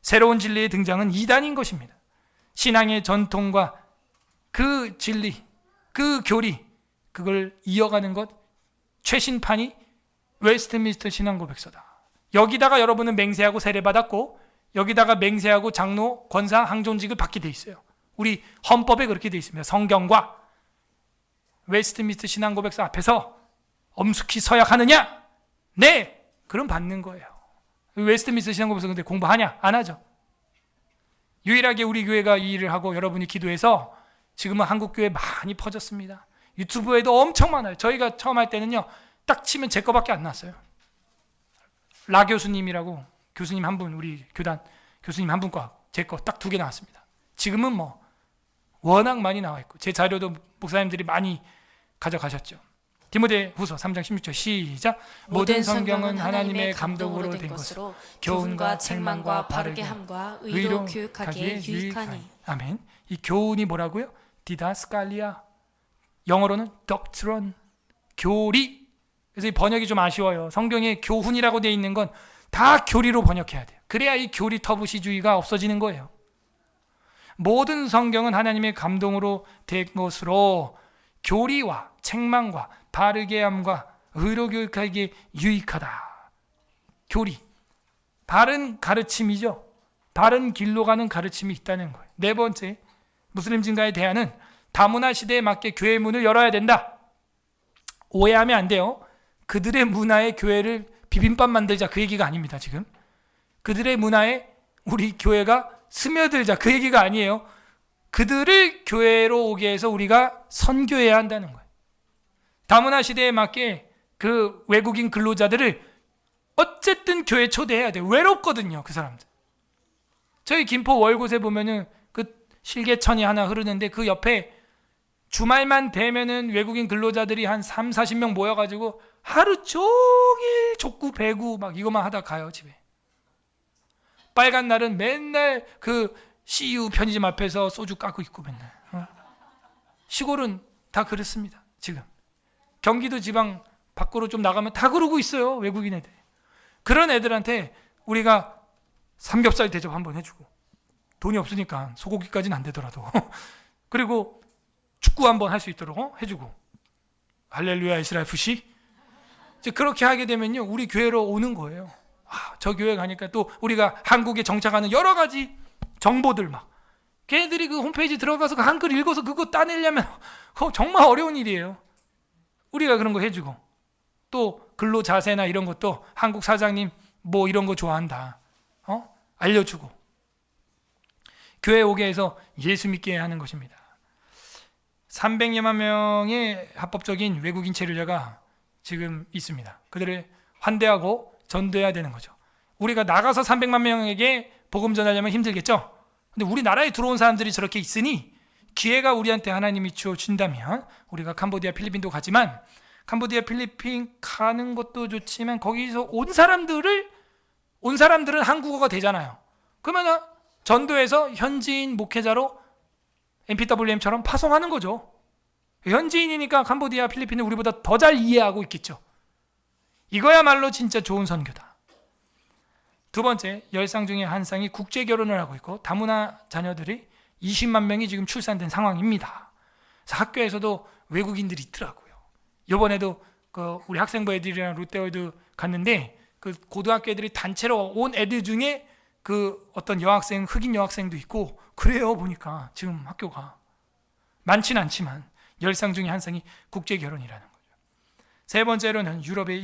새로운 진리의 등장은 이단인 것입니다. 신앙의 전통과 그 진리, 그 교리, 그걸 이어가는 것, 최신판이 웨스트민스터 신앙고백서다. 여기다가 여러분은 맹세하고 세례받았고, 여기다가 맹세하고 장로, 권사, 항존직을 받게 돼 있어요. 우리 헌법에 그렇게 돼 있습니다. 성경과 웨스트민스터 신앙고백서 앞에서 엄숙히 서약하느냐? 네! 그럼 받는 거예요. 웨스트민스터 신앙고문서 근데 공부하냐? 안 하죠. 유일하게 우리 교회가 이 일을 하고 여러분이 기도해서 지금은 한국 교회 많이 퍼졌습니다. 유튜브에도 엄청 많아요. 저희가 처음 할 때는요, 딱 치면 제 거밖에 안 나왔어요. 라 교수님이라고 교수님 한 분, 우리 교단 교수님 한 분과 제 거 딱 2개 나왔습니다. 지금은 뭐 워낙 많이 나와 있고 제 자료도 목사님들이 많이 가져가셨죠. 디모데후서 3장 16절 시작. 모든 성경은 하나님의 감동으로 된 것으로 교훈과 책망과 바르게 함과 의로 교육하기에 유익하니. 아멘. 이 교훈이 뭐라고요? 디다스칼리아. 영어로는 doctrine, 교리. 그래서 이 번역이 좀 아쉬워요. 성경에 교훈이라고 되어 있는 건 다 교리로 번역해야 돼요. 그래야 이 교리 터부시주의가 없어지는 거예요. 모든 성경은 하나님의 감동으로 된 것으로 교리와 책망과 바르게 함과 의로 교육하기에 유익하다. 교리, 바른 가르침이죠. 바른 길로 가는 가르침이 있다는 거예요. 4번째, 무슬림 증가의 대안은 다문화 시대에 맞게 교회 문을 열어야 된다. 오해하면 안 돼요. 그들의 문화에 교회를 비빔밥 만들자 그 얘기가 아닙니다. 지금 그들의 문화에 우리 교회가 스며들자 그 얘기가 아니에요. 그들을 교회로 오게 해서 우리가 선교해야 한다는 거예요. 다문화 시대에 맞게 그 외국인 근로자들을 어쨌든 교회 초대해야 돼요. 외롭거든요, 그 사람들. 저희 김포 월곶에 보면은 그 실개천이 하나 흐르는데 그 옆에 주말만 되면은 외국인 근로자들이 한 3, 40명 모여가지고 하루 종일 족구, 배구 막 이것만 하다 가요, 집에. 빨간 날은 맨날 그 CU 편의점 앞에서 소주 깎고 있고 맨날. 시골은 다 그렇습니다, 지금. 경기도 지방 밖으로 좀 나가면 다 그러고 있어요, 외국인 애들. 그런 애들한테 우리가 삼겹살 대접 한번 해주고, 돈이 없으니까 소고기까지는 안 되더라도 그리고 축구 한번 할 수 있도록 해주고, 할렐루야 이스라엘 FC 이제 그렇게 하게 되면요, 우리 교회로 오는 거예요. 저 교회 가니까 또 우리가 한국에 정착하는 여러 가지 정보들 막 걔네들이 그 홈페이지 들어가서 그 한글 읽어서 그거 따내려면 정말 어려운 일이에요. 우리가 그런 거 해주고, 또 근로 자세나 이런 것도 한국 사장님 뭐 이런 거 좋아한다, 알려주고 교회 오게 해서 예수 믿게 하는 것입니다. 300여만 명의 합법적인 외국인 체류자가 지금 있습니다. 그들을 환대하고 전도해야 되는 거죠. 우리가 나가서 300만 명에게 복음 전하려면 힘들겠죠. 근데 우리나라에 들어온 사람들이 저렇게 있으니 기회가 우리한테 하나님이 주어준다면 우리가 캄보디아, 필리핀도 가지만 캄보디아, 필리핀 가는 것도 좋지만 거기서 온 사람들은 한국어가 되잖아요. 그러면 전도해서 현지인 목회자로 MPWM처럼 파송하는 거죠. 현지인이니까 캄보디아, 필리핀은 우리보다 더 잘 이해하고 있겠죠. 이거야말로 진짜 좋은 선교다. 2번째, 10쌍 중에 한 쌍이 국제 결혼을 하고 있고 다문화 자녀들이 20만 명이 지금 출산된 상황입니다. 그래서 학교에서도 외국인들이 있더라고요. 이번에도 우리 학생부 애들이랑 롯데월드 갔는데 그 고등학교 애들이 단체로 온 애들 중에 그 어떤 여학생, 흑인 여학생도 있고 그래요. 보니까 지금 학교가 많지는 않지만 10쌍 중에 한 쌍이 국제 결혼이라는 거죠. 3번째로는 유럽의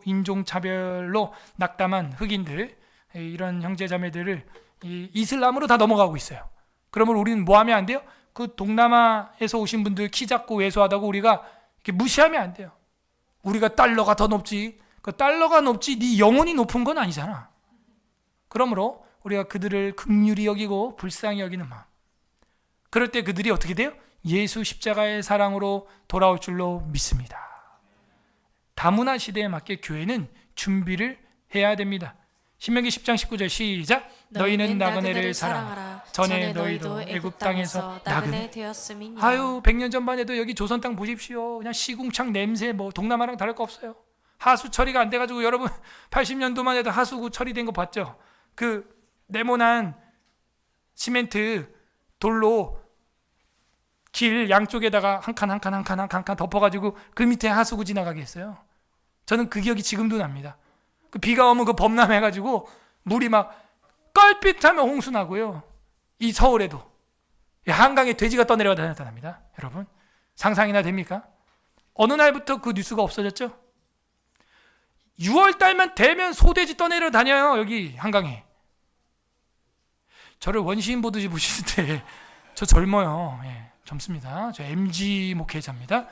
인종차별로 낙담한 흑인들, 이런 형제자매들을 이슬람으로 다 넘어가고 있어요. 그러면 우리는 뭐 하면 안 돼요? 그 동남아에서 오신 분들 키 작고 왜소하다고 우리가 이렇게 무시하면 안 돼요. 우리가 달러가 더 높지, 그 달러가 높지 네 영혼이 높은 건 아니잖아. 그러므로 우리가 그들을 긍휼히 여기고 불쌍히 여기는 마음. 그럴 때 그들이 어떻게 돼요? 예수 십자가의 사랑으로 돌아올 줄로 믿습니다. 다문화 시대에 맞게 교회는 준비를 해야 됩니다. 신명기 10장 19절 시작. 너희는 나그네를 사랑하라. 전에 너희도 애굽 땅에서 나그네 되었음이니. 100년 전만 해도 여기 조선 땅 보십시오. 그냥 시궁창 냄새 뭐 동남아랑 다를 거 없어요. 하수 처리가 안 돼가지고 여러분 80년도만 해도 하수구 처리된 거 봤죠? 그 네모난 시멘트 돌로 길 양쪽에다가 한 칸 덮어가지고 그 밑에 하수구 지나가게 했어요. 저는 그 기억이 지금도 납니다. 그 비가 오면 그 범람해가지고 물이 막 껄핏하면 홍수 나고요. 이 서울에도 한강에 돼지가 떠내려가 다녔답니다. 여러분 상상이나 됩니까? 어느 날부터 그 뉴스가 없어졌죠? 6월 달만 되면 소돼지 떠내려 다녀요. 여기 한강에. 저를 원시인 보듯이 보시는데 저 젊어요. 예, 젊습니다. 저 MG 목회자입니다.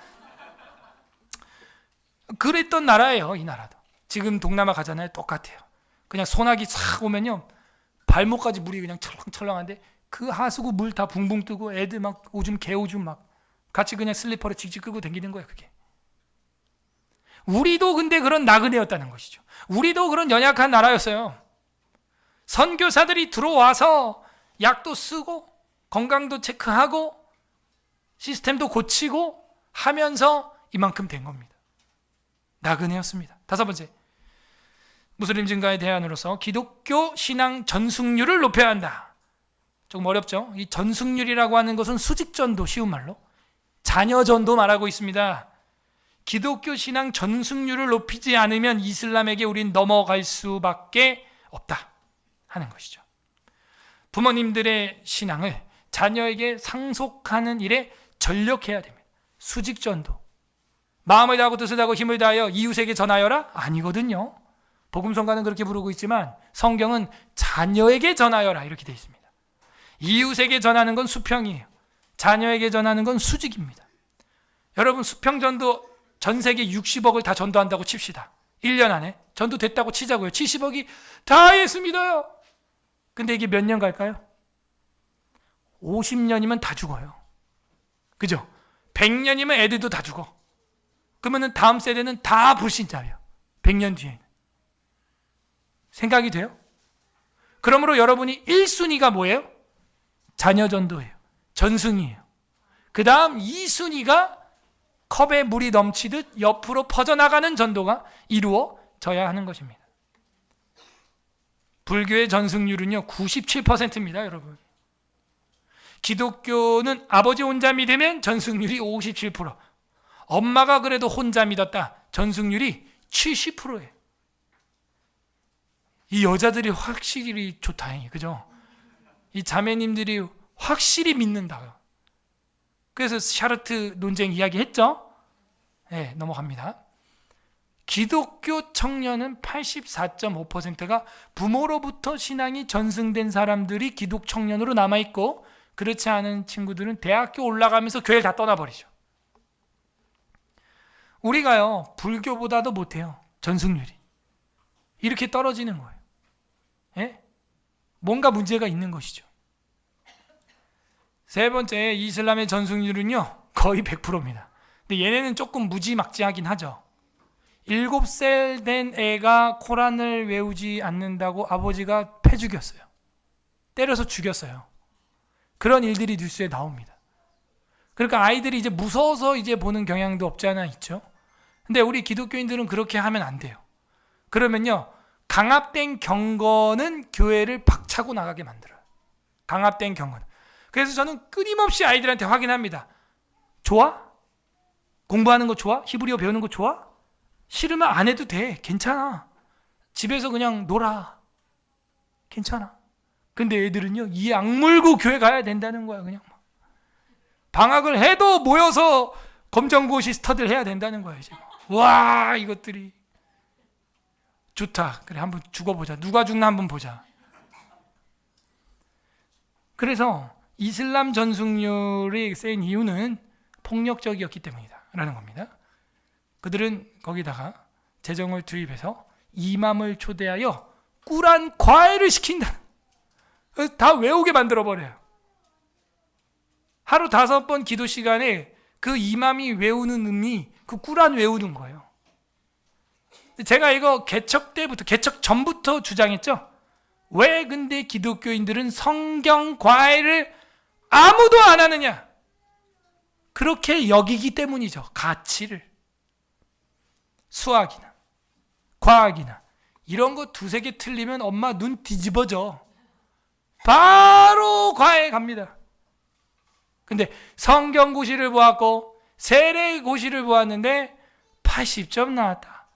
그랬던 나라예요. 이 나라도. 지금 동남아 가잖아요. 똑같아요. 그냥 소나기 싹 오면요, 발목까지 물이 그냥 철렁철렁한데 그 하수구 물 다 붕붕 뜨고 애들 막 오줌 개오줌 막 같이 그냥 슬리퍼를 직직 끌고 다니는 거예요. 그게. 우리도 근데 그런 나그네였다는 것이죠. 우리도 그런 연약한 나라였어요. 선교사들이 들어와서 약도 쓰고 건강도 체크하고 시스템도 고치고 하면서 이만큼 된 겁니다. 나그네였습니다. 5번째, 무슬림 증가의 대안으로서 기독교 신앙 전승률을 높여야 한다. 조금 어렵죠? 이 전승률이라고 하는 것은 수직전도, 쉬운 말로 자녀전도 말하고 있습니다. 기독교 신앙 전승률을 높이지 않으면 이슬람에게 우린 넘어갈 수밖에 없다 하는 것이죠. 부모님들의 신앙을 자녀에게 상속하는 일에 전력해야 됩니다. 수직전도. 마음을 다하고 뜻을 다하고 힘을 다하여 이웃에게 전하여라? 아니거든요. 복음성가는 그렇게 부르고 있지만 성경은 자녀에게 전하여라 이렇게 되어 있습니다. 이웃에게 전하는 건 수평이에요. 자녀에게 전하는 건 수직입니다. 여러분, 수평전도 전 세계 60억을 다 전도한다고 칩시다. 1년 안에 전도됐다고 치자고요. 70억이 다 했습니다요. 근데 이게 몇 년 갈까요? 50년이면 다 죽어요. 그죠? 100년이면 애들도 다 죽어. 그러면 다음 세대는 다 불신자예요. 100년 뒤에는. 생각이 돼요? 그러므로 여러분이 1순위가 뭐예요? 자녀전도예요. 전승이에요. 그 다음 2순위가 컵에 물이 넘치듯 옆으로 퍼져나가는 전도가 이루어져야 하는 것입니다. 불교의 전승률은요 97%입니다. 여러분. 기독교는 아버지 혼자 믿으면 전승률이 57%, 엄마가 그래도 혼자 믿었다, 전승률이 70%예요. 이 여자들이 확실히 좋다, 그죠? 이 자매님들이 확실히 믿는다. 그래서 샤르트 논쟁 이야기 했죠? 네, 넘어갑니다. 기독교 청년은 84.5%가 부모로부터 신앙이 전승된 사람들이 기독 청년으로 남아있고, 그렇지 않은 친구들은 대학교 올라가면서 교회를 다 떠나버리죠. 우리가요 불교보다도 못해요. 전승률이 이렇게 떨어지는 거예요. 예? 뭔가 문제가 있는 것이죠. 3번째, 이슬람의 전승률은요 거의 100%입니다. 근데 얘네는 조금 무지막지하긴 하죠. 7살 된 애가 코란을 외우지 않는다고 아버지가 패 죽였어요. 때려서 죽였어요. 그런 일들이 뉴스에 나옵니다. 그러니까 아이들이 이제 무서워서 이제 보는 경향도 없지 않아 있죠. 근데 우리 기독교인들은 그렇게 하면 안 돼요. 그러면요 강압된 경건은 교회를 박차고 나가게 만들어요. 강압된 경건. 그래서 저는 끊임없이 아이들한테 확인합니다. 좋아? 공부하는 거 좋아? 히브리어 배우는 거 좋아? 싫으면 안 해도 돼. 괜찮아. 집에서 그냥 놀아. 괜찮아. 근데 애들은요 이 악물고 교회 가야 된다는 거야. 그냥 방학을 해도 모여서 검정고시 스터디를 해야 된다는 거야. 이제. 와, 이것들이 좋다. 그래, 한번 죽어보자. 누가 죽나 한번 보자. 그래서 이슬람 전승률이 센 이유는 폭력적이었기 때문이다 라는 겁니다. 그들은 거기다가 재정을 투입해서 이맘을 초대하여 꿀한 과외를 시킨다. 다 외우게 만들어버려요. 하루 5번 기도 시간에 그 이맘이 외우는 의미, 그 꿀안 외우는 거예요. 제가 이거 개척 때부터, 개척 전부터 주장했죠. 왜 근데 기독교인들은 성경 과외를 아무도 안 하느냐? 그렇게 여기기 때문이죠. 가치를. 수학이나 과학이나 이런 거 2-3개 틀리면 엄마 눈 뒤집어져. 바로 과외 갑니다. 근데 성경고시를 보았고 세례고시를 보았는데 80점 나왔다.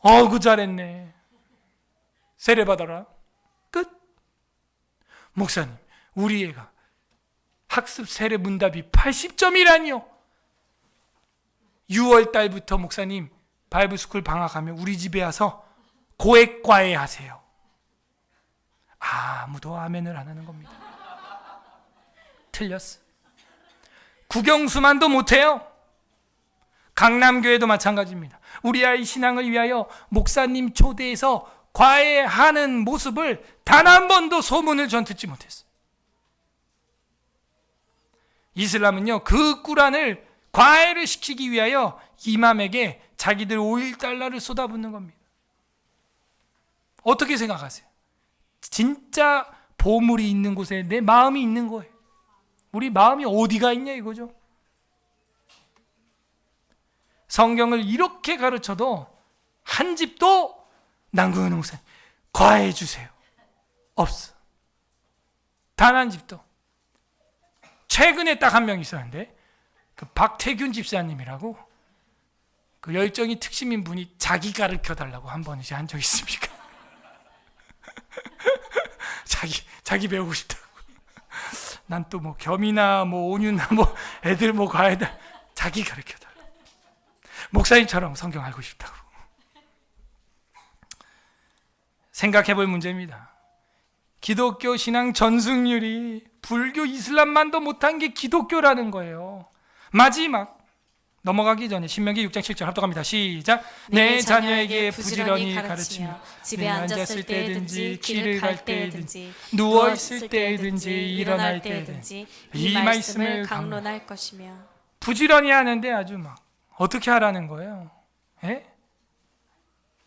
어구 잘했네. 세례 받아라. 끝. 목사님, 우리 애가 학습 세례 문답이 80점이라니요. 6월 달부터 목사님 바이블 스쿨 방학하면 우리 집에 와서 고액과외 하세요. 아무도 아멘을 안 하는 겁니다. 틀렸어. 국영수만도 못해요. 강남교회도 마찬가지입니다. 우리 아이 신앙을 위하여 목사님 초대해서 과외하는 모습을 단 한 번도 소문을 전 듣지 못했어요. 이슬람은요, 그 꾸란을 과외를 시키기 위하여 이맘에게 자기들 $5 쏟아붓는 겁니다. 어떻게 생각하세요? 진짜 보물이 있는 곳에 내 마음이 있는 거예요. 우리 마음이 어디가 있냐 이거죠. 성경을 이렇게 가르쳐도 한 집도 남궁현 목사님 과외해 주세요. 없어. 단 한 집도. 최근에 딱 한 명 있었는데 그 박태균 집사님이라고 그 열정이 특심인 분이 자기 가르쳐 달라고 한 번 이제 한 적 있습니까? 자기 배우고 싶다고. 난 또 뭐 겸이나 뭐 온유나 뭐 애들 뭐 과외다 자기 가르쳐 달라고. 목사님처럼 성경 알고 싶다고. 생각해 볼 문제입니다. 기독교 신앙 전승률이 불교 이슬람만도 못한 게 기독교라는 거예요. 마지막 넘어가기 전에 신명기 6장 7절 합독합니다. 시작. 내 자녀에게 부지런히 가르치며 집에 앉았을 때든지 길을 갈 때든지 누워 있을 때든지 일어날 때든지 이 말씀을 강론할 것이며. 부지런히 하는데 아주 막 어떻게 하라는 거예요? 예?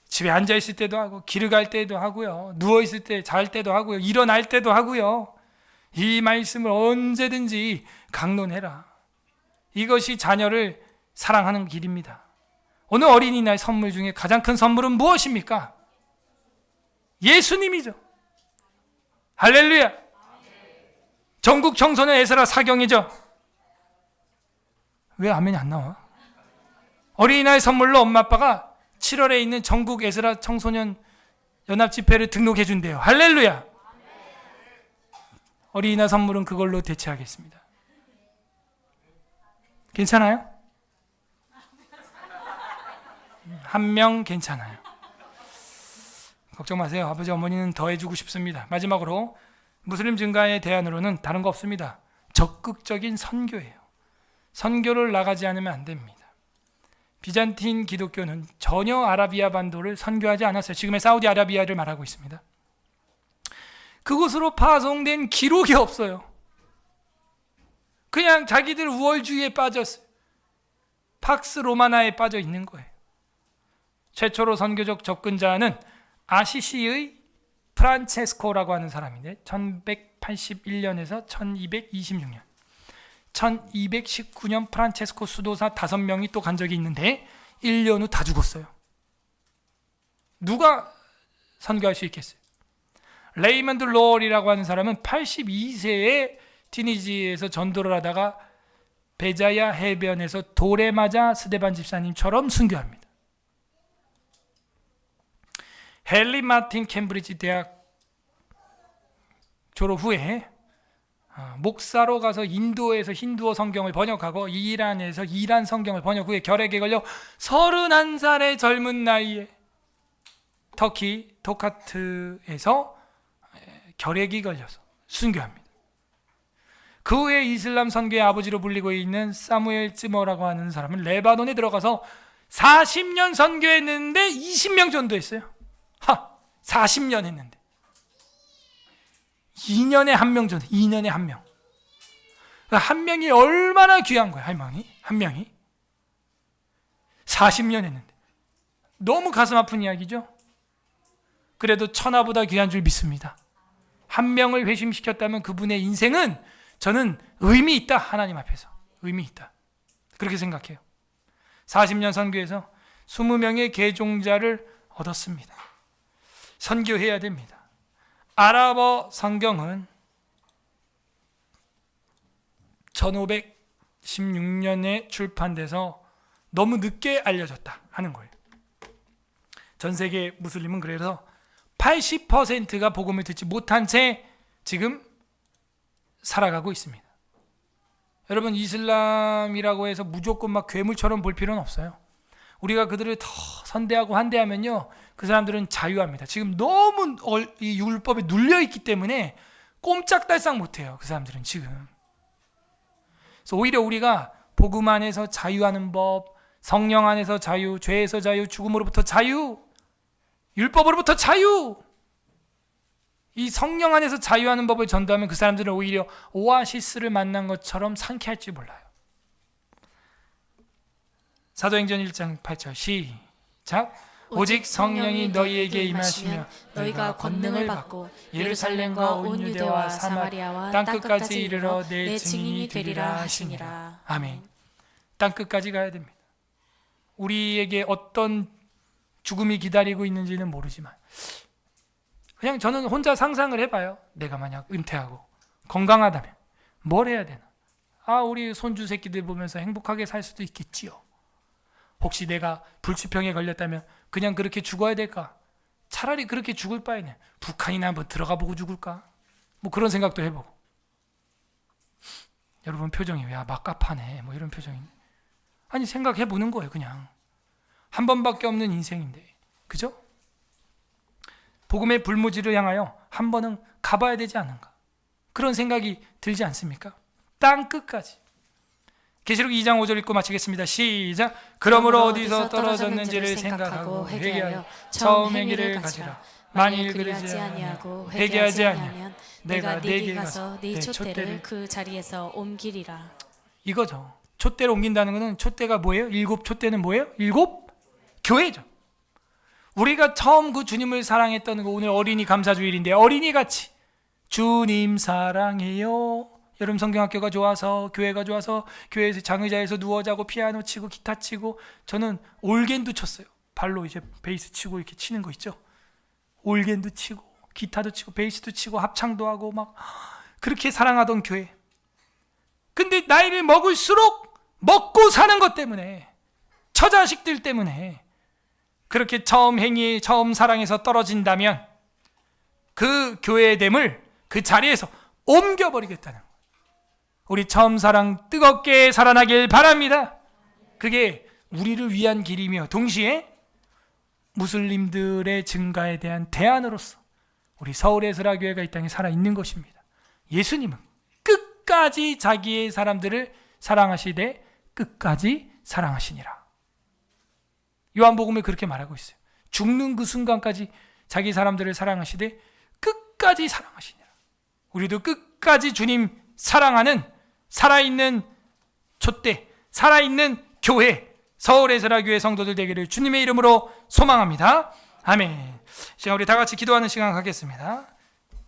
집에 앉아 있을 때도 하고 길을 갈 때도 하고요. 누워 있을 때 잘 때도 하고요. 일어날 때도 하고요. 이 말씀을 언제든지 강론해라. 이것이 자녀를 사랑하는 길입니다. 오늘 어린이날 선물 중에 가장 큰 선물은 무엇입니까? 예수님이죠. 할렐루야. 전국 청소년 에스라 사경이죠. 왜 아멘이 안 나와? 어린이날 선물로 엄마 아빠가 7월에 있는 전국 에스라 청소년 연합 집회를 등록해 준대요. 할렐루야. 어린이날 선물은 그걸로 대체하겠습니다. 괜찮아요? 한 명 괜찮아요. 걱정 마세요. 아버지 어머니는 더 해주고 싶습니다. 마지막으로 무슬림 증가의 대안으로는 다른 거 없습니다. 적극적인 선교예요. 선교를 나가지 않으면 안 됩니다. 비잔틴 기독교는 전혀 아라비아 반도를 선교하지 않았어요. 지금의 사우디아라비아를 말하고 있습니다. 그곳으로 파송된 기록이 없어요. 그냥 자기들 우월주의에 빠졌어요. 팍스 로마나에 빠져 있는 거예요. 최초로 선교적 접근자는 아시시의 프란체스코라고 하는 사람인데 1181년에서 1226년 1219년 프란체스코 수도사 5명이 또 간 적이 있는데 1년 후 다 죽었어요. 누가 선교할 수 있겠어요? 레이먼드 로얼이라고 하는 사람은 82세에 티니지에서 전도를 하다가 베자야 해변에서 돌에 맞아 스데반 집사님처럼 순교합니다. 헨리 마틴 캠브리지 대학 졸업 후에 목사로 가서 인도에서 힌두어 성경을 번역하고 이란에서 이란 성경을 번역 후에 결핵에 걸려 31살의 젊은 나이에 터키 토카트에서 결핵이 걸려서 순교합니다. 그 후에 이슬람 선교의 아버지로 불리고 있는 사무엘 쯔머라고 하는 사람은 레바논에 들어가서 40년 선교했는데 20명 전도했어요. 40년 했는데 2년에 1명 전도. 2년에 1명. 한 명이 얼마나 귀한 거야, 할머니? 한 명이 40년 했는데. 너무 가슴 아픈 이야기죠. 그래도 천하보다 귀한 줄 믿습니다. 한 명을 회심시켰다면 그분의 인생은 저는 의미 있다. 하나님 앞에서 의미 있다. 그렇게 생각해요. 40년 선교에서 20명의 개종자를 얻었습니다. 선교해야 됩니다. 아랍어 성경은 1516년에 출판돼서 너무 늦게 알려졌다 하는 거예요. 전 세계 무슬림은 그래서 80%가 복음을 듣지 못한 채 지금 살아가고 있습니다. 여러분, 이슬람이라고 해서 무조건 막 괴물처럼 볼 필요는 없어요. 우리가 그들을 더 선대하고 환대하면요, 그 사람들은 자유합니다. 지금 너무 이 율법에 눌려있기 때문에 꼼짝달싹 못해요. 그 사람들은 지금. 그래서 오히려 우리가 복음 안에서 자유하는 법, 성령 안에서 자유, 죄에서 자유, 죽음으로부터 자유, 율법으로부터 자유, 이 성령 안에서 자유하는 법을 전도하면 그 사람들은 오히려 오아시스를 만난 것처럼 상쾌할지 몰라요. 사도행전 1장 8절 시작. 오직 성령이 너희에게 임하시며 너희가 권능을 받고 예루살렘과 온 유대와 사마리아와 땅끝까지 이르러 내 증인이 되리라 하시니라. 아멘. 땅끝까지 가야 됩니다. 우리에게 어떤 죽음이 기다리고 있는지는 모르지만 그냥 저는 혼자 상상을 해봐요. 내가 만약 은퇴하고 건강하다면 뭘 해야 되나? 우리 손주 새끼들 보면서 행복하게 살 수도 있겠지요. 혹시 내가 불치병에 걸렸다면 그냥 그렇게 죽어야 될까? 차라리 그렇게 죽을 바에는 북한이나 한번 들어가 보고 죽을까? 뭐 그런 생각도 해보고. 여러분 표정이 야 막갑하네 뭐 이런 표정이네. 아니 생각해보는 거예요. 그냥 한 번밖에 없는 인생인데, 그죠? 복음의 불모지를 향하여 한 번은 가봐야 되지 않은가, 그런 생각이 들지 않습니까? 땅 끝까지. 계시록 2장 5절 읽고 마치겠습니다. 시작. 그러므로 어디서 떨어졌는지를 생각하고 회개하여 처음 행위를 가지라. 만일 그러지 아니하고 회개하지 아니하면 내가 네게 가서 네 촛대를 그 자리에서 옮기리라. 이거죠. 촛대를 옮긴다는 것은, 촛대가 뭐예요? 7 촛대는 뭐예요? 7 교회죠. 우리가 처음 그 주님을 사랑했던 거, 오늘 어린이 감사주일인데 어린이같이 주님 사랑해요. 여름 성경학교가 좋아서, 교회가 좋아서 교회에서 장의자에서 누워 자고 피아노 치고 기타 치고, 저는 올겐도 쳤어요. 발로 이제 베이스 치고 이렇게 치는 거 있죠. 올겐도 치고 기타도 치고 베이스도 치고 합창도 하고 막 그렇게 사랑하던 교회. 근데 나이를 먹을수록 먹고 사는 것 때문에, 처자식들 때문에 그렇게 처음 행위, 처음 사랑에서 떨어진다면 그 교회의 됨을 그 자리에서 옮겨버리겠다는 거예요. 우리 처음 사랑 뜨겁게 살아나길 바랍니다. 그게 우리를 위한 길이며 동시에 무슬림들의 증가에 대한 대안으로서 우리 서울에스라교회가 이 땅에 살아있는 것입니다. 예수님은 끝까지 자기의 사람들을 사랑하시되 끝까지 사랑하시니라. 요한복음에 그렇게 말하고 있어요. 죽는 그 순간까지 자기 사람들을 사랑하시되 끝까지 사랑하시니라. 우리도 끝까지 주님 사랑하는 살아있는 촛대, 살아있는 교회, 서울에스라교회 성도들 되기를 주님의 이름으로 소망합니다. 아멘. 시간 우리 다 같이 기도하는 시간 갖겠습니다.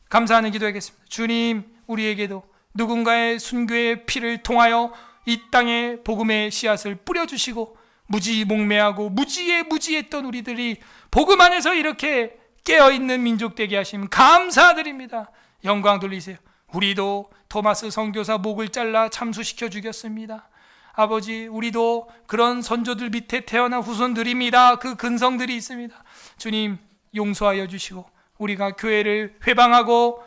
감사하는 기도하겠습니다. 주님, 우리에게도 누군가의 순교의 피를 통하여 이 땅에 복음의 씨앗을 뿌려주시고 무지몽매하고 무지했던 우리들이 복음 안에서 이렇게 깨어있는 민족 되게 하심 감사드립니다. 영광 돌리세요. 우리도 토마스 선교사 목을 잘라 참수시켜 죽였습니다. 아버지, 우리도 그런 선조들 밑에 태어난 후손들입니다. 그 근성들이 있습니다. 주님, 용서하여 주시고 우리가 교회를 회방하고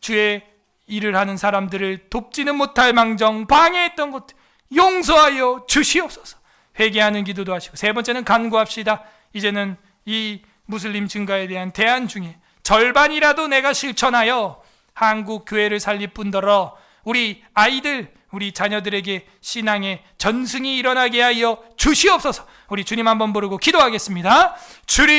주의 일을 하는 사람들을 돕지는 못할 망정 방해했던 것 용서하여 주시옵소서. 회개하는 기도도 하시고, 세 번째는 간구합시다. 이제는 이 무슬림 증가에 대한 대안 중에 절반이라도 내가 실천하여 한국 교회를 살릴 뿐더러 우리 아이들, 우리 자녀들에게 신앙의 전승이 일어나게 하여 주시옵소서. 우리 주님 한번 부르고 기도하겠습니다. 주님